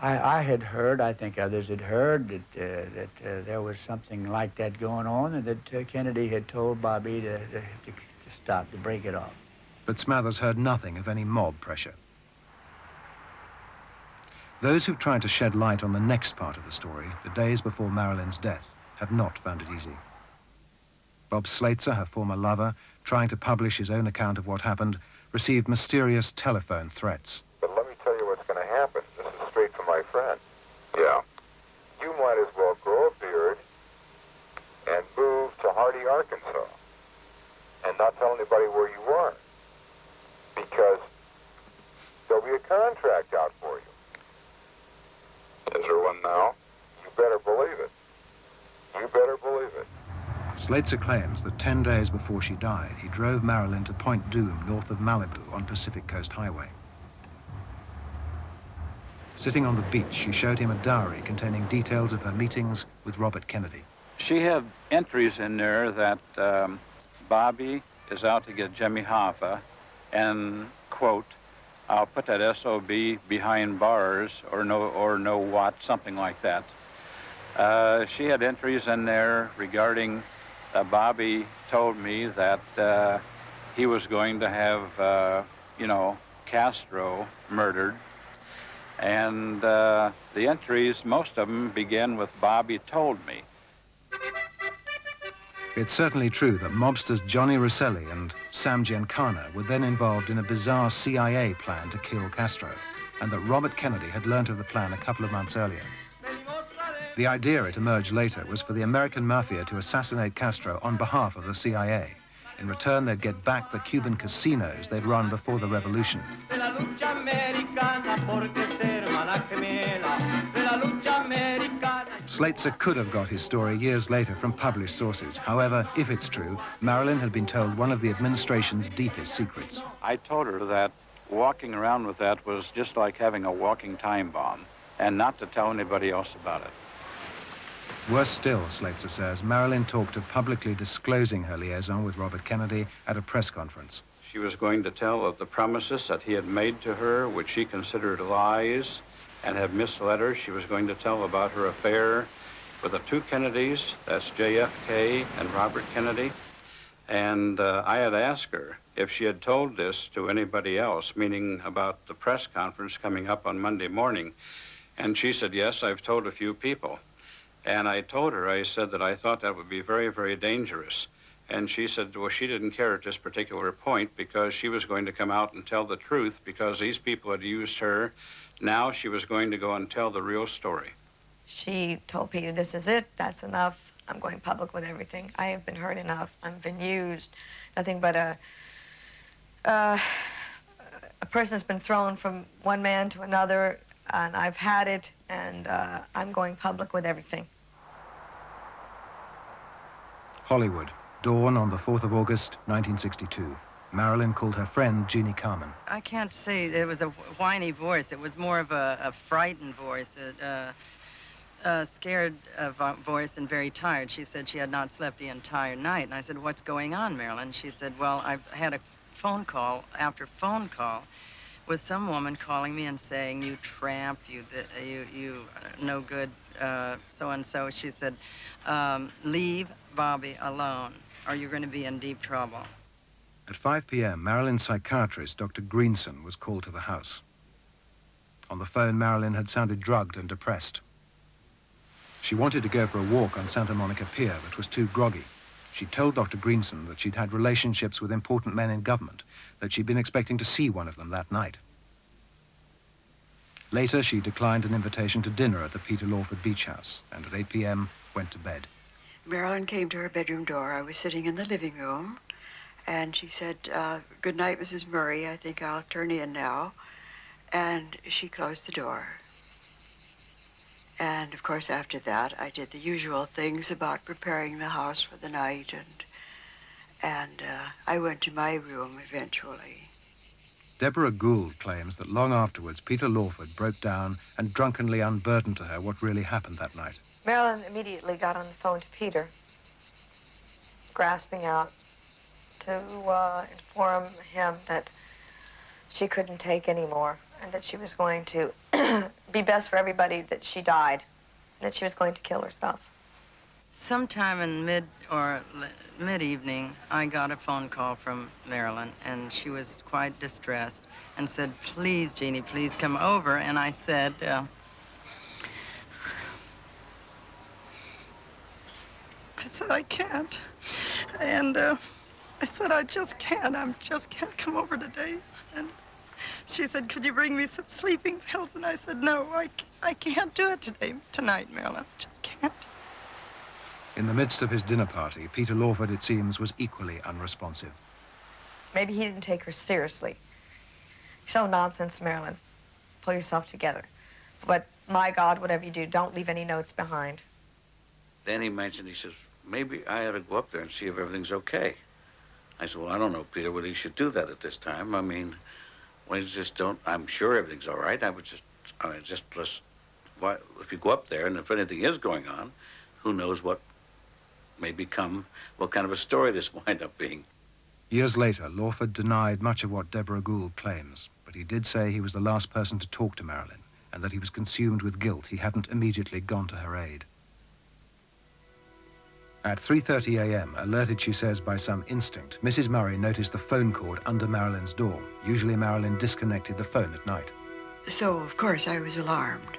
Speaker 19: I had heard, I think others had heard, that there was something like that going on, and that Kennedy had told Bobby to stop, to break it off.
Speaker 5: But Smathers heard nothing of any mob pressure. Those who've tried to shed light on the next part of the story, the days before Marilyn's death, have not found it easy. Bob Slater, her former lover, trying to publish his own account of what happened, received mysterious telephone threats.
Speaker 25: But let me tell you what's going to happen. This is straight from my friend. Yeah. You might as well grow a beard and move to Hardy, Arkansas. And not tell anybody where you are, because there'll be a contract out for you. Is there one now? You better believe it. You better believe it.
Speaker 5: Slater claims that 10 days before she died, he drove Marilyn to Point Doom, north of Malibu, on Pacific Coast Highway. Sitting on the beach, she showed him a diary containing details of her meetings with Robert Kennedy.
Speaker 8: She had entries in there that Bobby is out to get Jimmy Hoffa, and, quote, I'll put that SOB behind bars, or no what, something like that. She had entries in there regarding Bobby told me that he was going to have, Castro murdered. And the entries, most of them begin with Bobby told me.
Speaker 5: It's certainly true that mobsters Johnny Rosselli and Sam Giancana were then involved in a bizarre CIA plan to kill Castro, and that Robert Kennedy had learnt of the plan a couple of months earlier. The idea, it emerged later, was for the American mafia to assassinate Castro on behalf of the CIA. In return, they'd get back the Cuban casinos they'd run before the revolution. Slater could have got his story years later from published sources. However, if it's true, Marilyn had been told one of the administration's deepest secrets.
Speaker 8: I told her that walking around with that was just like having a walking time bomb, and not to tell anybody else about it.
Speaker 5: Worse still, Slater says, Marilyn talked of publicly disclosing her liaison with Robert Kennedy at a press conference.
Speaker 8: She was going to tell of the promises that he had made to her, which she considered lies, and had misled her. She was going to tell about her affair with the two Kennedys, that's JFK and Robert Kennedy. And I had asked her if she had told this to anybody else, meaning about the press conference coming up on Monday morning. And she said, yes, I've told a few people. And I told her, I said that I thought that would be very, very dangerous. And she said, well, she didn't care at this particular point because she was going to come out and tell the truth because these people had used her. Now she was going to go and tell the real story.
Speaker 18: She told Peter, this is it, that's enough. I'm going public with everything. I have been hurt enough. I've been used. Nothing but a person has been thrown from one man to another, and I've had it, and I'm going public with everything.
Speaker 5: Hollywood, dawn on the 4th of August, 1962. Marilyn called her friend Jeannie Carmen.
Speaker 3: I can't say it was a whiny voice. It was more of a frightened voice, a scared voice and very tired. She said she had not slept the entire night. And I said, what's going on, Marilyn? She said, well, I've had a phone call after phone call with some woman calling me and saying, you tramp, you no good, so-and-so. She said, leave Bobby alone or you're going to be in deep trouble.
Speaker 5: At 5 p.m., Marilyn's psychiatrist, Dr. Greenson, was called to the house. On the phone, Marilyn had sounded drugged and depressed. She wanted to go for a walk on Santa Monica Pier, but was too groggy. She told Dr. Greenson that she'd had relationships with important men in government, that she'd been expecting to see one of them that night. Later, she declined an invitation to dinner at the Peter Lawford Beach House, and at 8 p.m. went to bed.
Speaker 15: Marilyn came to her bedroom door. I was sitting in the living room, and she said, good night, Mrs. Murray. I think I'll turn in now. And she closed the door. And, of course, after that, I did the usual things about preparing the house for the night, and I went to my room eventually.
Speaker 5: Deborah Gould claims that long afterwards, Peter Lawford broke down and drunkenly unburdened to her what really happened that night.
Speaker 18: Marilyn immediately got on the phone to Peter, grasping out to inform him that she couldn't take any more and that she was going to be best for everybody that she died, and that she was going to kill herself.
Speaker 3: Sometime in mid-evening, I got a phone call from Marilyn, and she was quite distressed and said, please, Jeannie, please come over. And I said, I can't. And I said, I just can't. I just can't come over today. And she said, could you bring me some sleeping pills? And I said, no, I can't do it tonight, Marilyn. I just can't.
Speaker 5: In the midst of his dinner party, Peter Lawford, it seems, was equally unresponsive.
Speaker 18: Maybe he didn't take her seriously. So nonsense, Marilyn. Pull yourself together. But my God, whatever you do, don't leave any notes behind.
Speaker 2: Then he mentioned, he says, maybe I ought to go up there and see if everything's okay. I said, well, I don't know, Peter, whether you should do that at this time. I mean, we just don't, I'm sure everything's all right. If you go up there and if anything is going on, who knows what may become, what kind of a story this wind up being.
Speaker 5: Years later, Lawford denied much of what Deborah Gould claims, but he did say he was the last person to talk to Marilyn and that he was consumed with guilt. He hadn't immediately gone to her aid. At 3:30 a.m., alerted, she says, by some instinct, Mrs. Murray noticed the phone cord under Marilyn's door. Usually Marilyn disconnected the phone at night.
Speaker 15: So, of course, I was alarmed.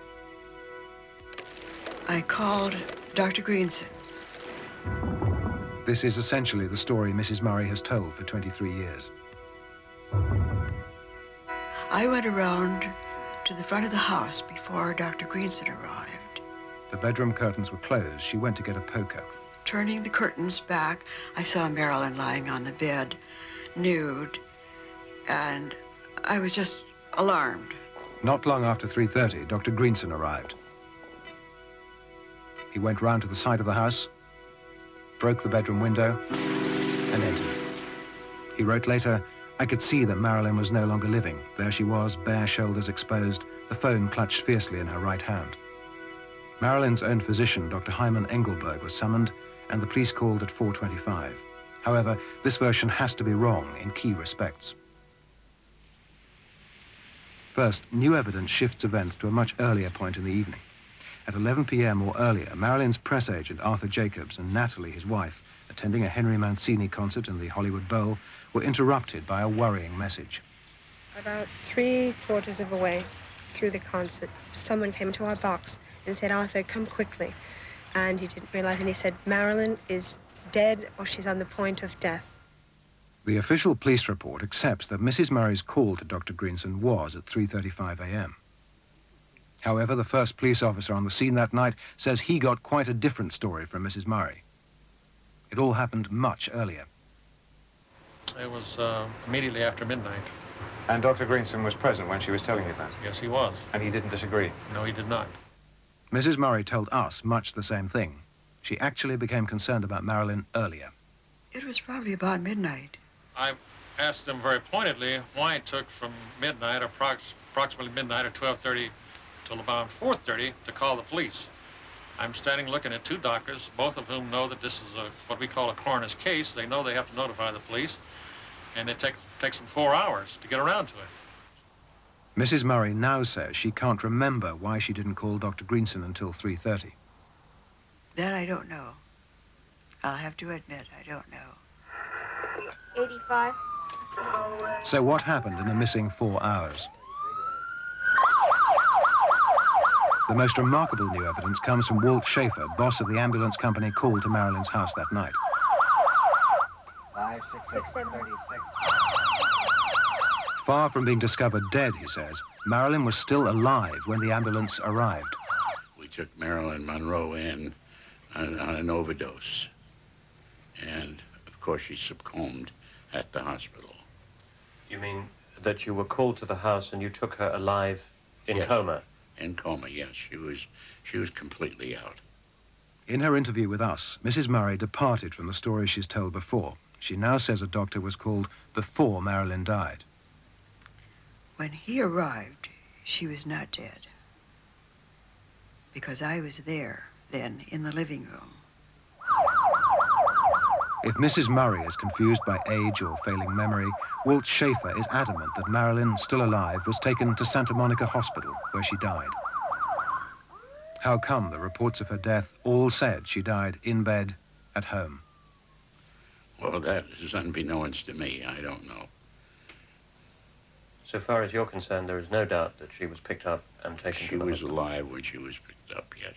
Speaker 15: I called Dr. Greenson.
Speaker 5: This is essentially the story Mrs. Murray has told for 23 years.
Speaker 15: I went around to the front of the house before Dr. Greenson arrived.
Speaker 5: The bedroom curtains were closed. She went to get a poker.
Speaker 15: Turning the curtains back, I saw Marilyn lying on the bed, nude, and I was just alarmed.
Speaker 5: Not long after 3:30, Dr. Greenson arrived. He went round to the side of the house, broke the bedroom window, and entered. He wrote later, I could see that Marilyn was no longer living. There she was, bare shoulders exposed, the phone clutched fiercely in her right hand. Marilyn's own physician, Dr. Hyman Engelberg, was summoned, and the police called at 4:25. However, this version has to be wrong in key respects. First, new evidence shifts events to a much earlier point in the evening. At 11 p.m. or earlier, Marilyn's press agent, Arthur Jacobs, and Natalie, his wife, attending a Henry Mancini concert in the Hollywood Bowl, were interrupted by a worrying message.
Speaker 12: About 3/4 of the way through the concert, someone came to our box and said, Arthur, come quickly. And he didn't realize, and he said, Marilyn is dead or she's on the point of death.
Speaker 5: The official police report accepts that Mrs. Murray's call to Dr. Greenson was at 3:35 a.m. However, the first police officer on the scene that night says he got quite a different story from Mrs. Murray. It all happened much earlier.
Speaker 17: It was immediately after midnight.
Speaker 5: And Dr. Greenson was present when she was telling you that?
Speaker 17: Yes, he was.
Speaker 5: And he didn't disagree?
Speaker 17: No, he did not.
Speaker 5: Mrs. Murray told us much the same thing. She actually became concerned about Marilyn earlier.
Speaker 15: It was probably about midnight.
Speaker 17: I asked them very pointedly why it took from midnight, approximately midnight or 12:30 till about 4:30 to call the police. I'm standing looking at two doctors, both of whom know that this is what we call a coroner's case. They know they have to notify the police, and it takes them 4 hours to get around to it.
Speaker 5: Mrs. Murray now says she can't remember why she didn't call Dr. Greenson until 3:30.
Speaker 15: That I don't know. I'll have to admit, I don't know.
Speaker 11: 85.
Speaker 5: So what happened in the missing 4 hours? The most remarkable new evidence comes from Walt Schaefer, boss of the ambulance company called to Marilyn's house that night.
Speaker 11: 5, 6, 7, 36.
Speaker 5: Far from being discovered dead, he says, Marilyn was still alive when the ambulance arrived.
Speaker 2: We took Marilyn Monroe in on an overdose. And, of course, she succumbed at the hospital.
Speaker 21: You mean that you were called to the house and you took her alive in
Speaker 2: Yes.
Speaker 21: coma?
Speaker 2: In coma, yes. She was completely out.
Speaker 5: In her interview with us, Mrs. Murray departed from the story she's told before. She now says a doctor was called before Marilyn died.
Speaker 15: When he arrived, she was not dead. Because I was there then in the living room.
Speaker 5: If Mrs. Murray is confused by age or failing memory, Walt Schaefer is adamant that Marilyn, still alive, was taken to Santa Monica Hospital, where she died. How come the reports of her death all said she died in bed at home?
Speaker 2: Well, that is unbeknownst to me. I don't know.
Speaker 21: So far as you're concerned, there is no doubt that she was picked up and taken
Speaker 2: She
Speaker 21: to the
Speaker 2: was
Speaker 21: hospital.
Speaker 2: alive when she was picked up, yes.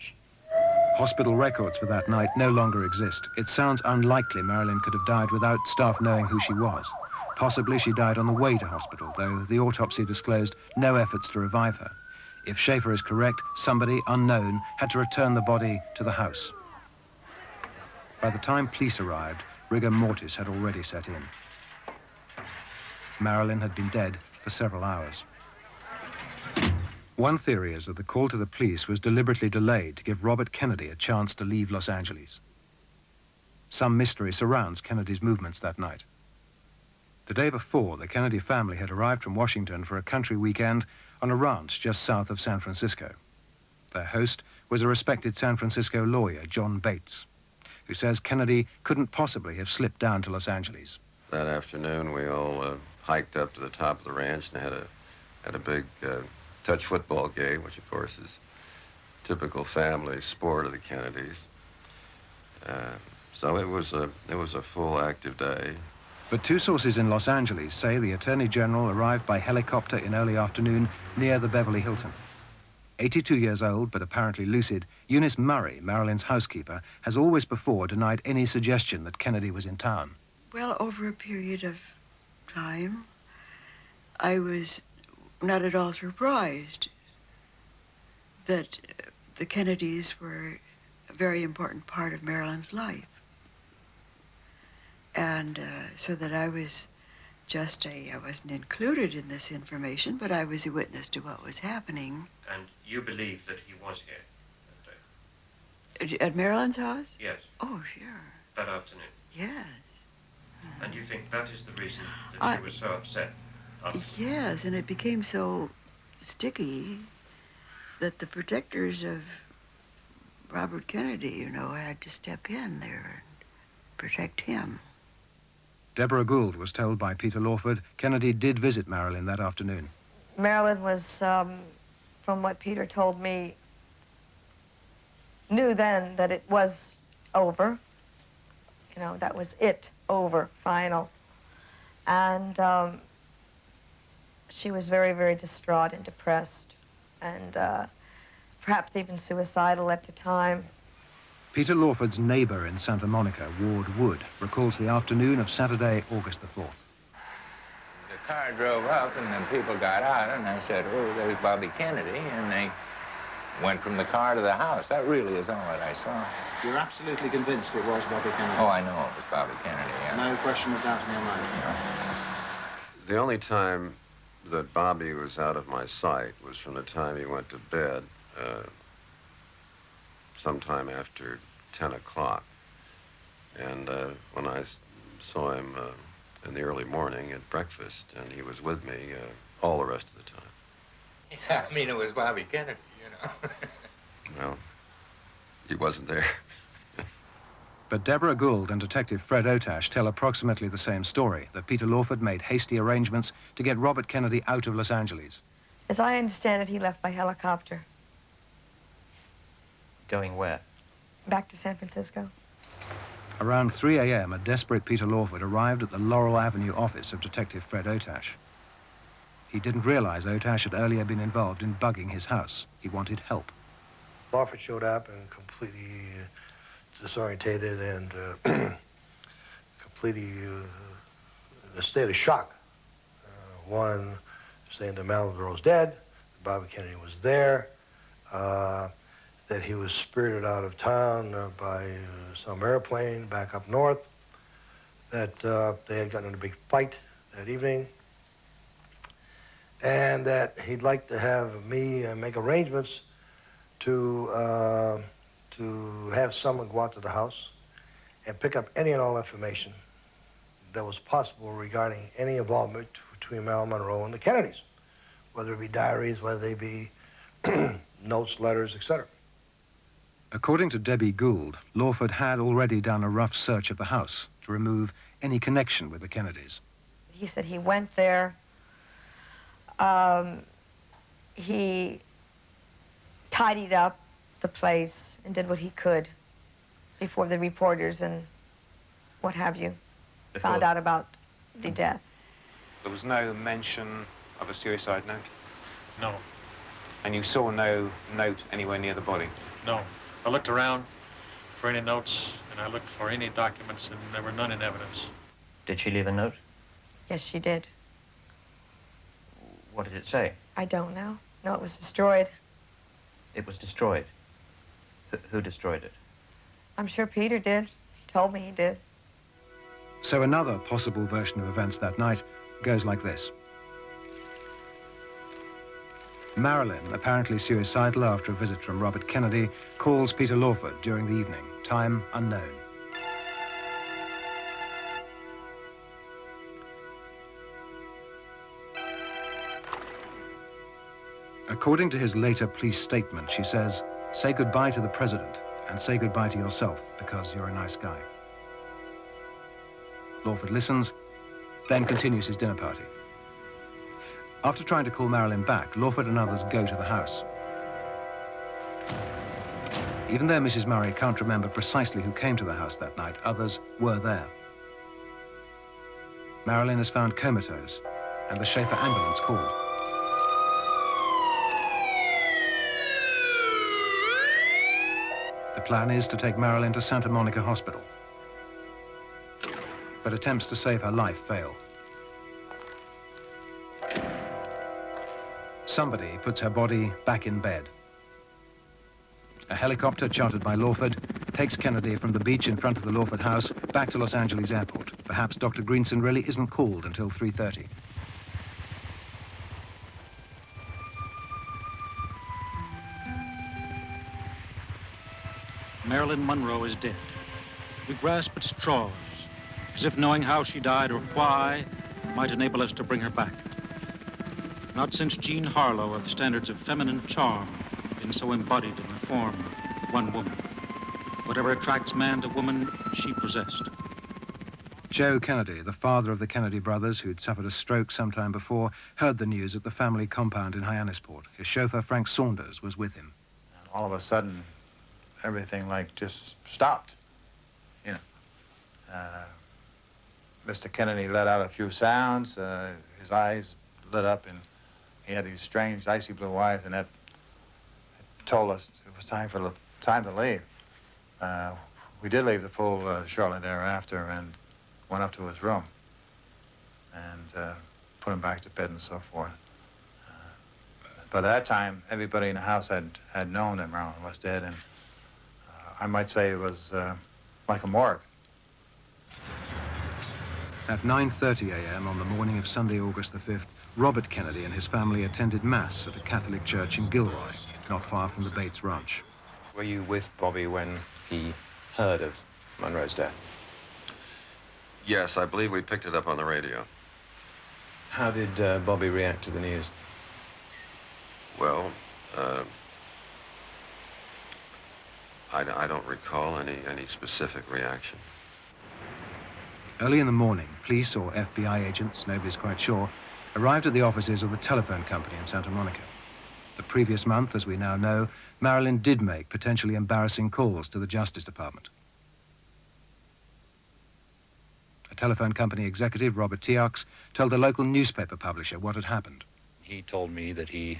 Speaker 5: Hospital records for that night no longer exist. It sounds unlikely Marilyn could have died without staff knowing who she was. Possibly she died on the way to hospital, though the autopsy disclosed no efforts to revive her. If Schaefer is correct, somebody unknown had to return the body to the house. By the time police arrived, rigor mortis had already set in. Marilyn had been dead for several hours. One theory is that the call to the police was deliberately delayed to give Robert Kennedy a chance to leave Los Angeles. Some mystery surrounds Kennedy's movements that night. The day before, the Kennedy family had arrived from Washington for a country weekend on a ranch just south of San Francisco. Their host was a respected San Francisco lawyer, John Bates, who says Kennedy couldn't possibly have slipped down to Los Angeles.
Speaker 4: That afternoon, we all hiked up to the top of the ranch and had a big touch football game, which of course is typical family sport of the Kennedys. So it was a full active day.
Speaker 5: But two sources in Los Angeles say the Attorney General arrived by helicopter in early afternoon near the Beverly Hilton. 82 years old, but apparently lucid, Eunice Murray, Marilyn's housekeeper, has always before denied any suggestion that Kennedy was in town.
Speaker 15: Well, over a period of time, I was not at all surprised that the Kennedys were a very important part of Marilyn's life. And so that I was just I wasn't included in this information, but I was a witness to what was happening.
Speaker 21: And you believe that he was here that day?
Speaker 15: At Marilyn's house?
Speaker 21: Yes.
Speaker 15: Oh, sure.
Speaker 21: That afternoon?
Speaker 15: Yes.
Speaker 21: And you think that is the reason that she was so upset?
Speaker 15: Yes, and it became so sticky that the protectors of Robert Kennedy, you know, had to step in there and protect him.
Speaker 5: Deborah Gould was told by Peter Lawford Kennedy did visit Marilyn that afternoon.
Speaker 18: Marilyn was, from what Peter told me, knew then that it was over. You know, that was it, over, final. And she was very, very distraught and depressed, and perhaps even suicidal at the time.
Speaker 5: Peter Lawford's neighbor in Santa Monica, Ward Wood, recalls the afternoon of Saturday, August the 4th.
Speaker 6: The car drove up, and then people got out, and I said, oh, there's Bobby Kennedy, and they went from the car to the house. That really is all that I saw.
Speaker 9: You're absolutely convinced it was Bobby Kennedy?
Speaker 6: Oh, I know it was Bobby Kennedy, yeah.
Speaker 9: No question of doubt in your mind?
Speaker 4: The only time that Bobby was out of my sight was from the time he went to bed, sometime after 10 o'clock. And when I saw him in the early morning at breakfast, and he was with me all the rest of the time.
Speaker 6: Yeah, I mean, it was Bobby Kennedy, you know.
Speaker 4: Well, he wasn't there.
Speaker 5: But Deborah Gould and Detective Fred Otash tell approximately the same story, that Peter Lawford made hasty arrangements to get Robert Kennedy out of Los Angeles.
Speaker 18: As I understand it, he left by helicopter.
Speaker 23: Going where?
Speaker 18: Back to San Francisco.
Speaker 5: Around 3 a.m., a desperate Peter Lawford arrived at the Laurel Avenue office of Detective Fred Otash. He didn't realize Otash had earlier been involved in bugging his house. He wanted help.
Speaker 24: Lawford showed up and completely disorientated and completely in a state of shock. One, saying the Marilyn girl's dead, Bobby Kennedy was there, that he was spirited out of town by some airplane back up north, that they had gotten in a big fight that evening, and that he'd like to have me make arrangements to have someone go out to the house and pick up any and all information that was possible regarding any involvement between Marilyn Monroe and the Kennedys, whether it be diaries, whether they be notes, letters, etc.
Speaker 5: According to Debbie Gould, Lawford had already done a rough search of the house to remove any connection with the Kennedys.
Speaker 18: He said he went there. He tidied up the place and did what he could before the reporters and what have you found out about the death.
Speaker 26: There was no mention of a suicide note?
Speaker 17: No.
Speaker 26: And you saw no note anywhere near the body?
Speaker 17: No. I looked around for any notes, and I looked for any documents, and there were none in evidence.
Speaker 23: Did she leave a note?
Speaker 18: Yes, she did.
Speaker 23: What did it say?
Speaker 18: I don't know. No, it was destroyed.
Speaker 23: It was destroyed. Who destroyed it?
Speaker 18: I'm sure Peter did. He told me he did.
Speaker 5: So another possible version of events that night goes like this. Marilyn, apparently suicidal after a visit from Robert Kennedy, calls Peter Lawford during the evening, time unknown. According to his later police statement, she says, "Say goodbye to the president and say goodbye to yourself because you're a nice guy." Lawford listens, then continues his dinner party. After trying to call Marilyn back, Lawford and others go to the house. Even though Mrs. Murray can't remember precisely who came to the house that night, others were there. Marilyn is found comatose, and the Schaefer ambulance called. The plan is to take Marilyn to Santa Monica Hospital, but attempts to save her life fail. Somebody puts her body back in bed. A helicopter chartered by Lawford takes Kennedy from the beach in front of the Lawford house back to Los Angeles Airport. Perhaps Dr. Greenson really isn't called until 3:30.
Speaker 1: Marilyn Monroe is dead. We grasp at straws, as if knowing how she died or why might enable us to bring her back. Not since Jean Harlow have the standards of feminine charm been so embodied in the form of one woman. Whatever attracts man to woman, she possessed.
Speaker 5: Joe Kennedy, the father of the Kennedy brothers, who'd suffered a stroke sometime before, heard the news at the family compound in Hyannisport. His chauffeur, Frank Saunders, was with him.
Speaker 10: And all of a sudden, everything like just stopped, you know. Mr. Kennedy let out a few sounds. His eyes lit up, and he had these strange, icy blue eyes, and that told us it was time to leave. We did leave the pool shortly thereafter and went up to his room and put him back to bed and so forth. But at that time, everybody in the house had known that Marilyn was dead, and I might say it was like a morgue.
Speaker 5: At 9:30 a.m. on the morning of Sunday, August the 5th, Robert Kennedy and his family attended Mass at a Catholic church in Gilroy, not far from the Bates Ranch.
Speaker 21: Were you with Bobby when he heard of Monroe's death?
Speaker 4: Yes, I believe we picked it up on the radio.
Speaker 21: How did Bobby react to the news?
Speaker 4: Well, I don't recall any specific reaction.
Speaker 5: Early in the morning, police or FBI agents, nobody's quite sure, arrived at the offices of the telephone company in Santa Monica. The previous month, as we now know, Marilyn did make potentially embarrassing calls to the Justice Department. A telephone company executive, Robert Teox, told the local newspaper publisher what had happened.
Speaker 13: He told me that he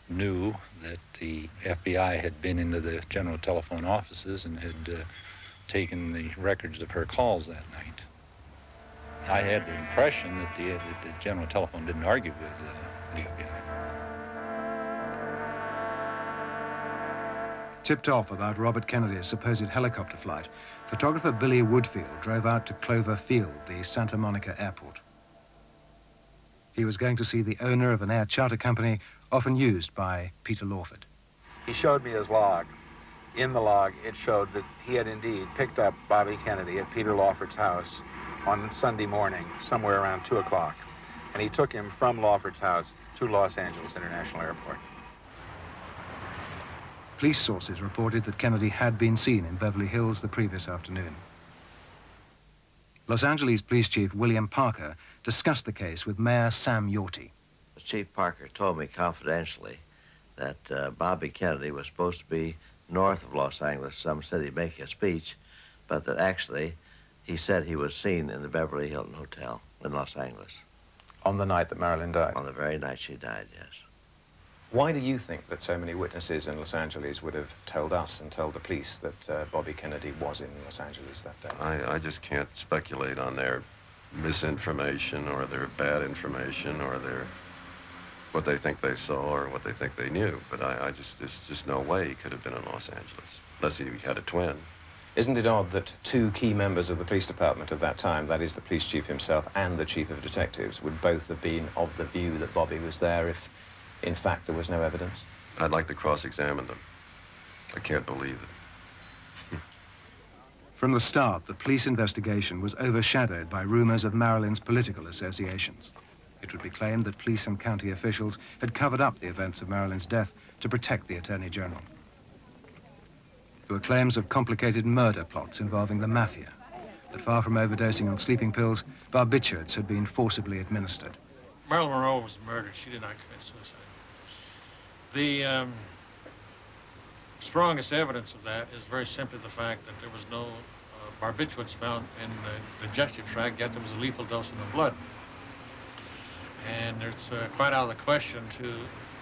Speaker 13: knew that the FBI had been into the general telephone offices and had taken the records of her calls that night. I had the impression that the general telephone didn't argue with the FBI.
Speaker 5: Tipped off about Robert Kennedy's supposed helicopter flight, photographer Billy Woodfield drove out to Clover Field, the Santa Monica airport. He was going to see the owner of an air charter company often used by Peter Lawford.
Speaker 14: He showed me his log. In the log, it showed that he had indeed picked up Bobby Kennedy at Peter Lawford's house on Sunday morning, somewhere around 2 o'clock. And he took him from Lawford's house to Los Angeles International Airport.
Speaker 5: Police sources reported that Kennedy had been seen in Beverly Hills the previous afternoon. Los Angeles Police Chief William Parker discussed the case with Mayor Sam Yorty.
Speaker 16: Chief Parker told me confidentially that Bobby Kennedy was supposed to be north of Los Angeles, some city, making a speech, but that actually he said he was seen in the Beverly Hilton Hotel in Los Angeles.
Speaker 21: On the night that Marilyn died?
Speaker 16: On the very night she died, yes.
Speaker 21: Why do you think that so many witnesses in Los Angeles would have told us and told the police that Bobby Kennedy was in Los Angeles that day?
Speaker 4: I just can't speculate on their misinformation or their bad information or their what they think they saw or what they think they knew. But there's just no way he could have been in Los Angeles, unless he had a twin.
Speaker 21: Isn't it odd that two key members of the police department at that time, that is the police chief himself and the chief of detectives, would both have been of the view that Bobby was there if, in fact, there was no evidence?
Speaker 4: I'd like to cross-examine them. I can't believe it.
Speaker 5: From the start, the police investigation was overshadowed by rumors of Marilyn's political associations. It would be claimed that police and county officials had covered up the events of Marilyn's death to protect the Attorney General. There were claims of complicated murder plots involving the mafia, that far from overdosing on sleeping pills, barbiturates had been forcibly administered.
Speaker 17: Marilyn Monroe was murdered. She did not commit suicide. The strongest evidence of that is very simply the fact that there was no barbiturates found in the digestive tract, yet there was a lethal dose in the blood. And it's quite out of the question to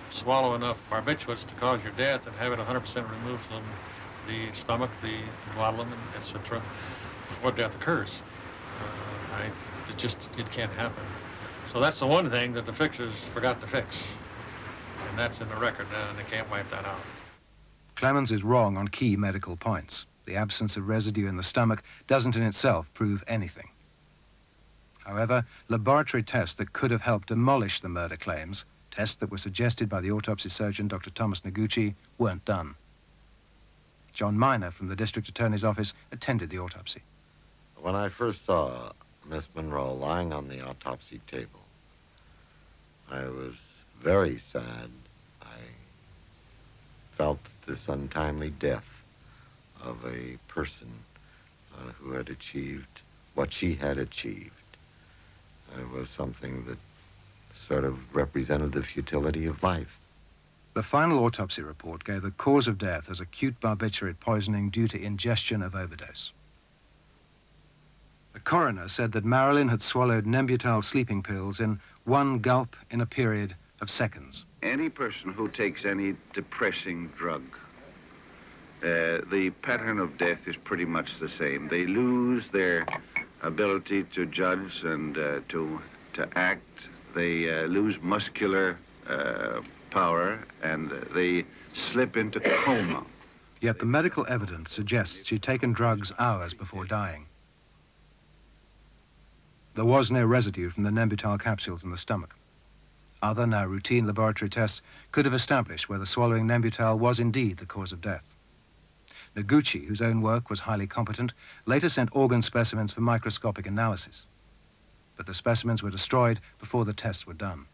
Speaker 17: swallow enough barbiturates to cause your death and have it 100% removed from the stomach, the duodenum, etc., before death occurs. It can't happen. So that's the one thing that the fixers forgot to fix. And that's in the record now, and they can't wipe that out.
Speaker 5: Clemens is wrong on key medical points. The absence of residue in the stomach doesn't in itself prove anything. However, laboratory tests that could have helped demolish the murder claims, tests that were suggested by the autopsy surgeon, Dr. Thomas Noguchi, weren't done. John Miner from the district attorney's office attended the autopsy.
Speaker 7: When I first saw Miss Monroe lying on the autopsy table, I was very sad. I felt that this untimely death of a person who had achieved what she had achieved was something that sort of represented the futility of life.
Speaker 5: The final autopsy report gave the cause of death as acute barbiturate poisoning due to ingestion of overdose. The coroner said that Marilyn had swallowed Nembutal sleeping pills in one gulp in a period of seconds.
Speaker 8: Any person who takes any depressing drug, the pattern of death is pretty much the same. They lose their ability to judge and to act. They lose muscular power, and they slip into coma.
Speaker 5: Yet the medical evidence suggests she'd taken drugs hours before dying. There was no residue from the Nembutal capsules in the stomach. Other, now routine laboratory tests could have established whether swallowing Nembutal was indeed the cause of death. Noguchi, whose own work was highly competent, later sent organ specimens for microscopic analysis. But the specimens were destroyed before the tests were done.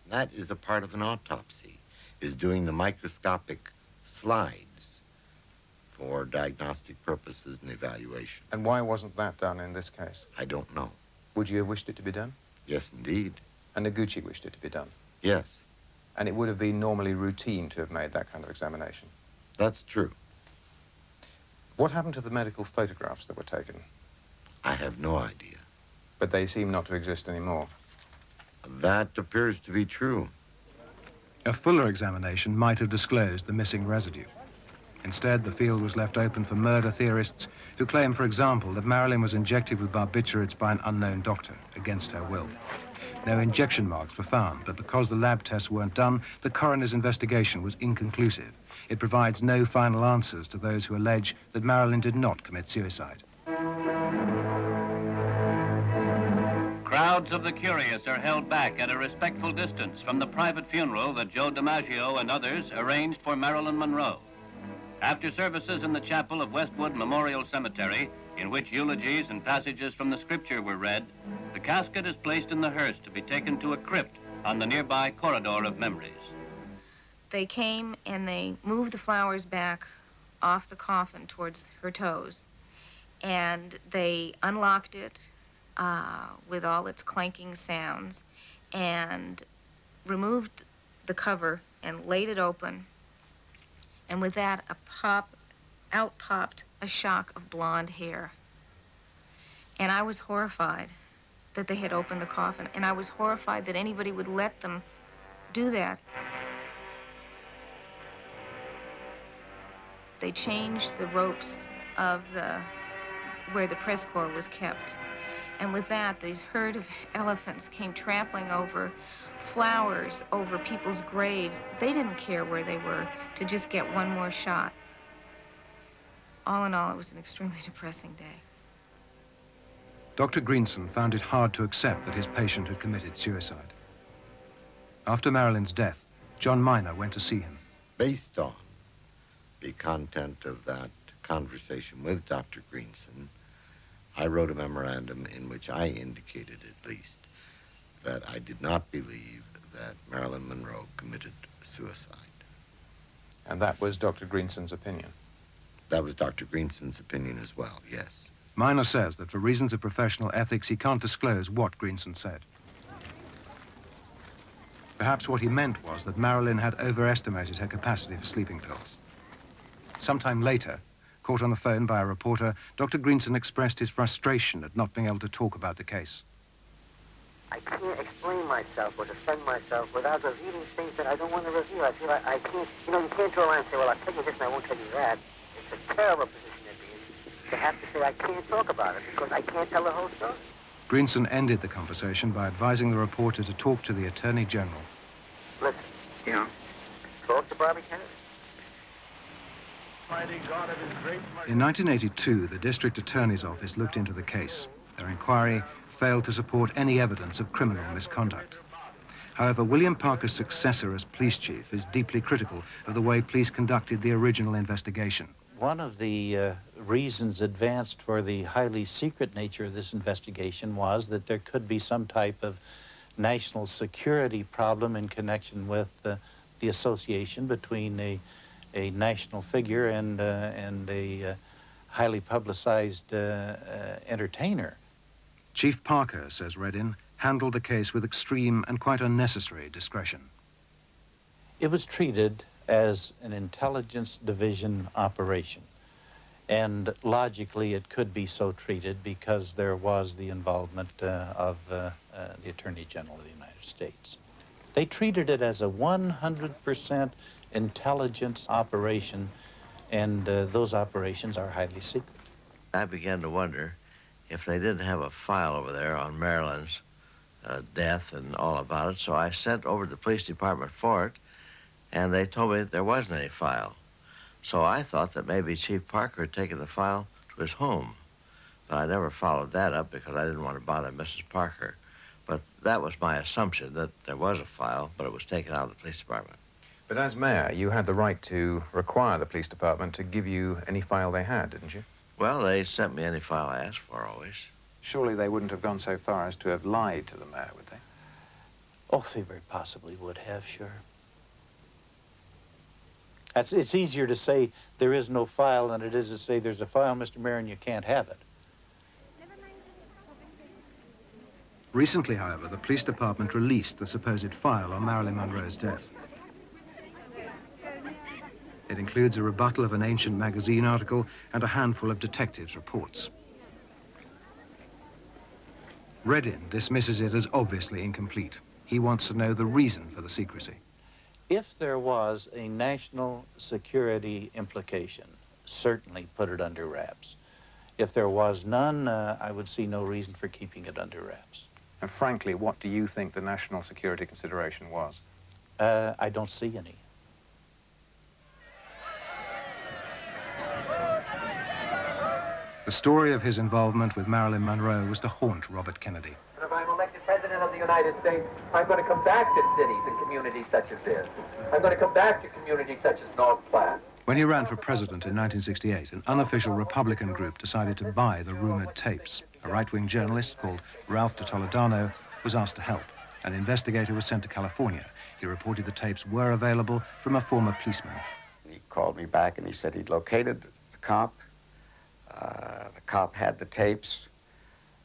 Speaker 7: That is a part of an autopsy, is doing the microscopic slides for diagnostic purposes and evaluation.
Speaker 21: And why wasn't that done in this case?
Speaker 7: I don't know.
Speaker 21: Would you have wished it to be done?
Speaker 7: Yes, indeed.
Speaker 21: And Noguchi wished it to be done?
Speaker 7: Yes.
Speaker 21: And it would have been normally routine to have made that kind of examination?
Speaker 7: That's true.
Speaker 21: What happened to the medical photographs that were taken?
Speaker 7: I have no idea.
Speaker 21: But they seem not to exist anymore.
Speaker 7: That appears to be true.
Speaker 5: A fuller examination might have disclosed the missing residue. Instead, the field was left open for murder theorists who claim, for example, that Marilyn was injected with barbiturates by an unknown doctor against her will. No injection marks were found, but because the lab tests weren't done, the coroner's investigation was inconclusive. It provides no final answers to those who allege that Marilyn did not commit suicide.
Speaker 19: Crowds of the curious are held back at a respectful distance from the private funeral that Joe DiMaggio and others arranged for Marilyn Monroe. After services in the chapel of Westwood Memorial Cemetery, in which eulogies and passages from the scripture were read, the casket is placed in the hearse to be taken to a crypt on the nearby corridor of memories.
Speaker 20: They came and they moved the flowers back off the coffin towards her toes, and they unlocked it with all its clanking sounds, and removed the cover and laid it open, and with that out popped a shock of blonde hair. And I was horrified that they had opened the coffin, and I was horrified that anybody would let them do that. They changed the ropes of where the press corps was kept. And with that, these herd of elephants came trampling over flowers, over people's graves. They didn't care where they were to just get one more shot. all in all, it was an extremely depressing day.
Speaker 5: Dr. Greenson found it hard to accept that his patient had committed suicide. After Marilyn's death, John Miner went to see him.
Speaker 7: Based on the content of that conversation with Dr. Greenson, I wrote a memorandum in which I indicated, at least, that I did not believe that Marilyn Monroe committed suicide.
Speaker 21: And that was Dr. Greenson's opinion?
Speaker 7: That was Dr. Greenson's opinion as well, yes.
Speaker 5: Miner says that for reasons of professional ethics, he can't disclose what Greenson said. Perhaps what he meant was that Marilyn had overestimated her capacity for sleeping pills. Sometime later, caught on the phone by a reporter, Dr. Greenson expressed his frustration at not being able to talk about the case.
Speaker 2: I can't explain myself or defend myself without revealing things that I don't want to reveal. I feel like I can't, you know, you can't draw a line and say, well, I'll tell you this and I won't tell you that. It's a terrible position to be in, to have to say I can't talk about it because I can't tell the whole story.
Speaker 5: Greenson ended the conversation by advising the reporter to talk to the Attorney General.
Speaker 2: Listen, you know, talk to Bobby Kennedy.
Speaker 5: In 1982, the District Attorney's Office looked into the case. Their inquiry failed to support any evidence of criminal misconduct. However, William Parker's successor as police chief is deeply critical of the way police conducted the original investigation.
Speaker 3: One of the reasons advanced for the highly secret nature of this investigation was that there could be some type of national security problem in connection with the association between a national figure and a highly publicized entertainer.
Speaker 5: Chief Parker, says Reddin, handled the case with extreme and quite unnecessary discretion.
Speaker 3: It was treated as an intelligence division operation. And logically, it could be so treated because there was the involvement of the Attorney General of the United States. They treated it as a 100% intelligence operation, and those operations are highly secret.
Speaker 16: I began to wonder if they didn't have a file over there on Marilyn's death and all about it, so I sent over to the police department for it, and they told me there wasn't any file. So I thought that maybe Chief Parker had taken the file to his home, but I never followed that up because I didn't want to bother Mrs. Parker. But that was my assumption, that there was a file, but it was taken out of the police department.
Speaker 21: But as mayor, you had the right to require the police department to give you any file they had, didn't you?
Speaker 16: Well, they sent me any file I asked for, always.
Speaker 26: Surely they wouldn't have gone so far as to have lied to the mayor, would they?
Speaker 3: Oh, they very possibly would have, sure. It's easier to say there is no file than it is to say there's a file, Mr. Mayor, and you can't have it.
Speaker 5: Recently, however, the police department released the supposed file on Marilyn Monroe's death. It includes a rebuttal of an ancient magazine article and a handful of detectives' reports. Reddin dismisses it as obviously incomplete. He wants to know the reason for the secrecy.
Speaker 3: If there was a national security implication, certainly put it under wraps. If there was none, I would see no reason for keeping it under wraps.
Speaker 26: And frankly, what do you think the national security consideration was?
Speaker 3: I don't see any.
Speaker 5: The story of his involvement with Marilyn Monroe was to haunt Robert Kennedy.
Speaker 11: If I'm elected president of the United States, I'm going to come back to cities and communities such as this. I'm going to come back to communities such as North Platte.
Speaker 5: When he ran for president in 1968, an unofficial Republican group decided to buy the rumored tapes. A right-wing journalist called Ralph de Toledano was asked to help. An investigator was sent to California. He reported the tapes were available from a former policeman.
Speaker 12: He called me back and he said he'd located the cop. The cop had the tapes,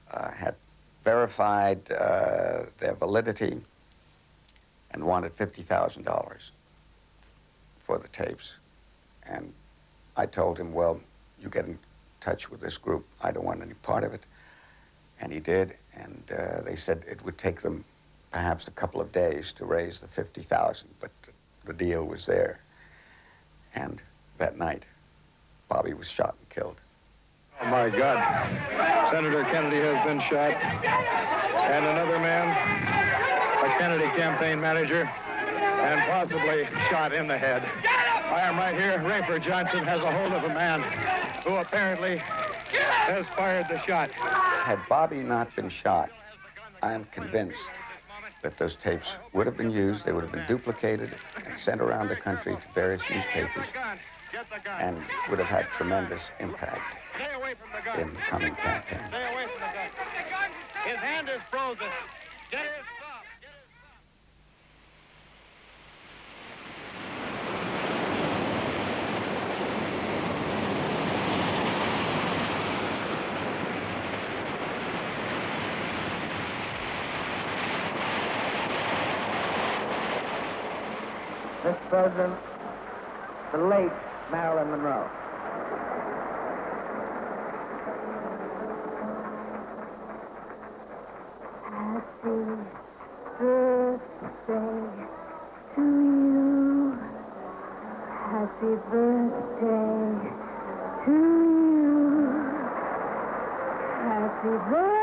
Speaker 12: had verified their validity, and wanted $50,000 for the tapes. And I told him, well, you get in touch with this group. I don't want any part of it. And he did, and they said it would take them perhaps a couple of days to raise the $50,000, but the deal was there. And that night, Bobby was shot and killed.
Speaker 22: Oh, my God. Senator Kennedy has been shot. And another man, a Kennedy campaign manager, and possibly shot in the head. I am right here. Raper Johnson has a hold of a man who apparently has fired the shot.
Speaker 12: Had Bobby not been shot, I am convinced that those tapes would have been used, they would have been duplicated and sent around the country to various newspapers and would have had tremendous impact in the coming campaign.
Speaker 22: Stay away from the gun. His hand is frozen. Get his thumb.
Speaker 2: Mr. President, the late Marilyn Monroe.
Speaker 6: Happy birthday to you. Happy birthday to you. Happy birthday.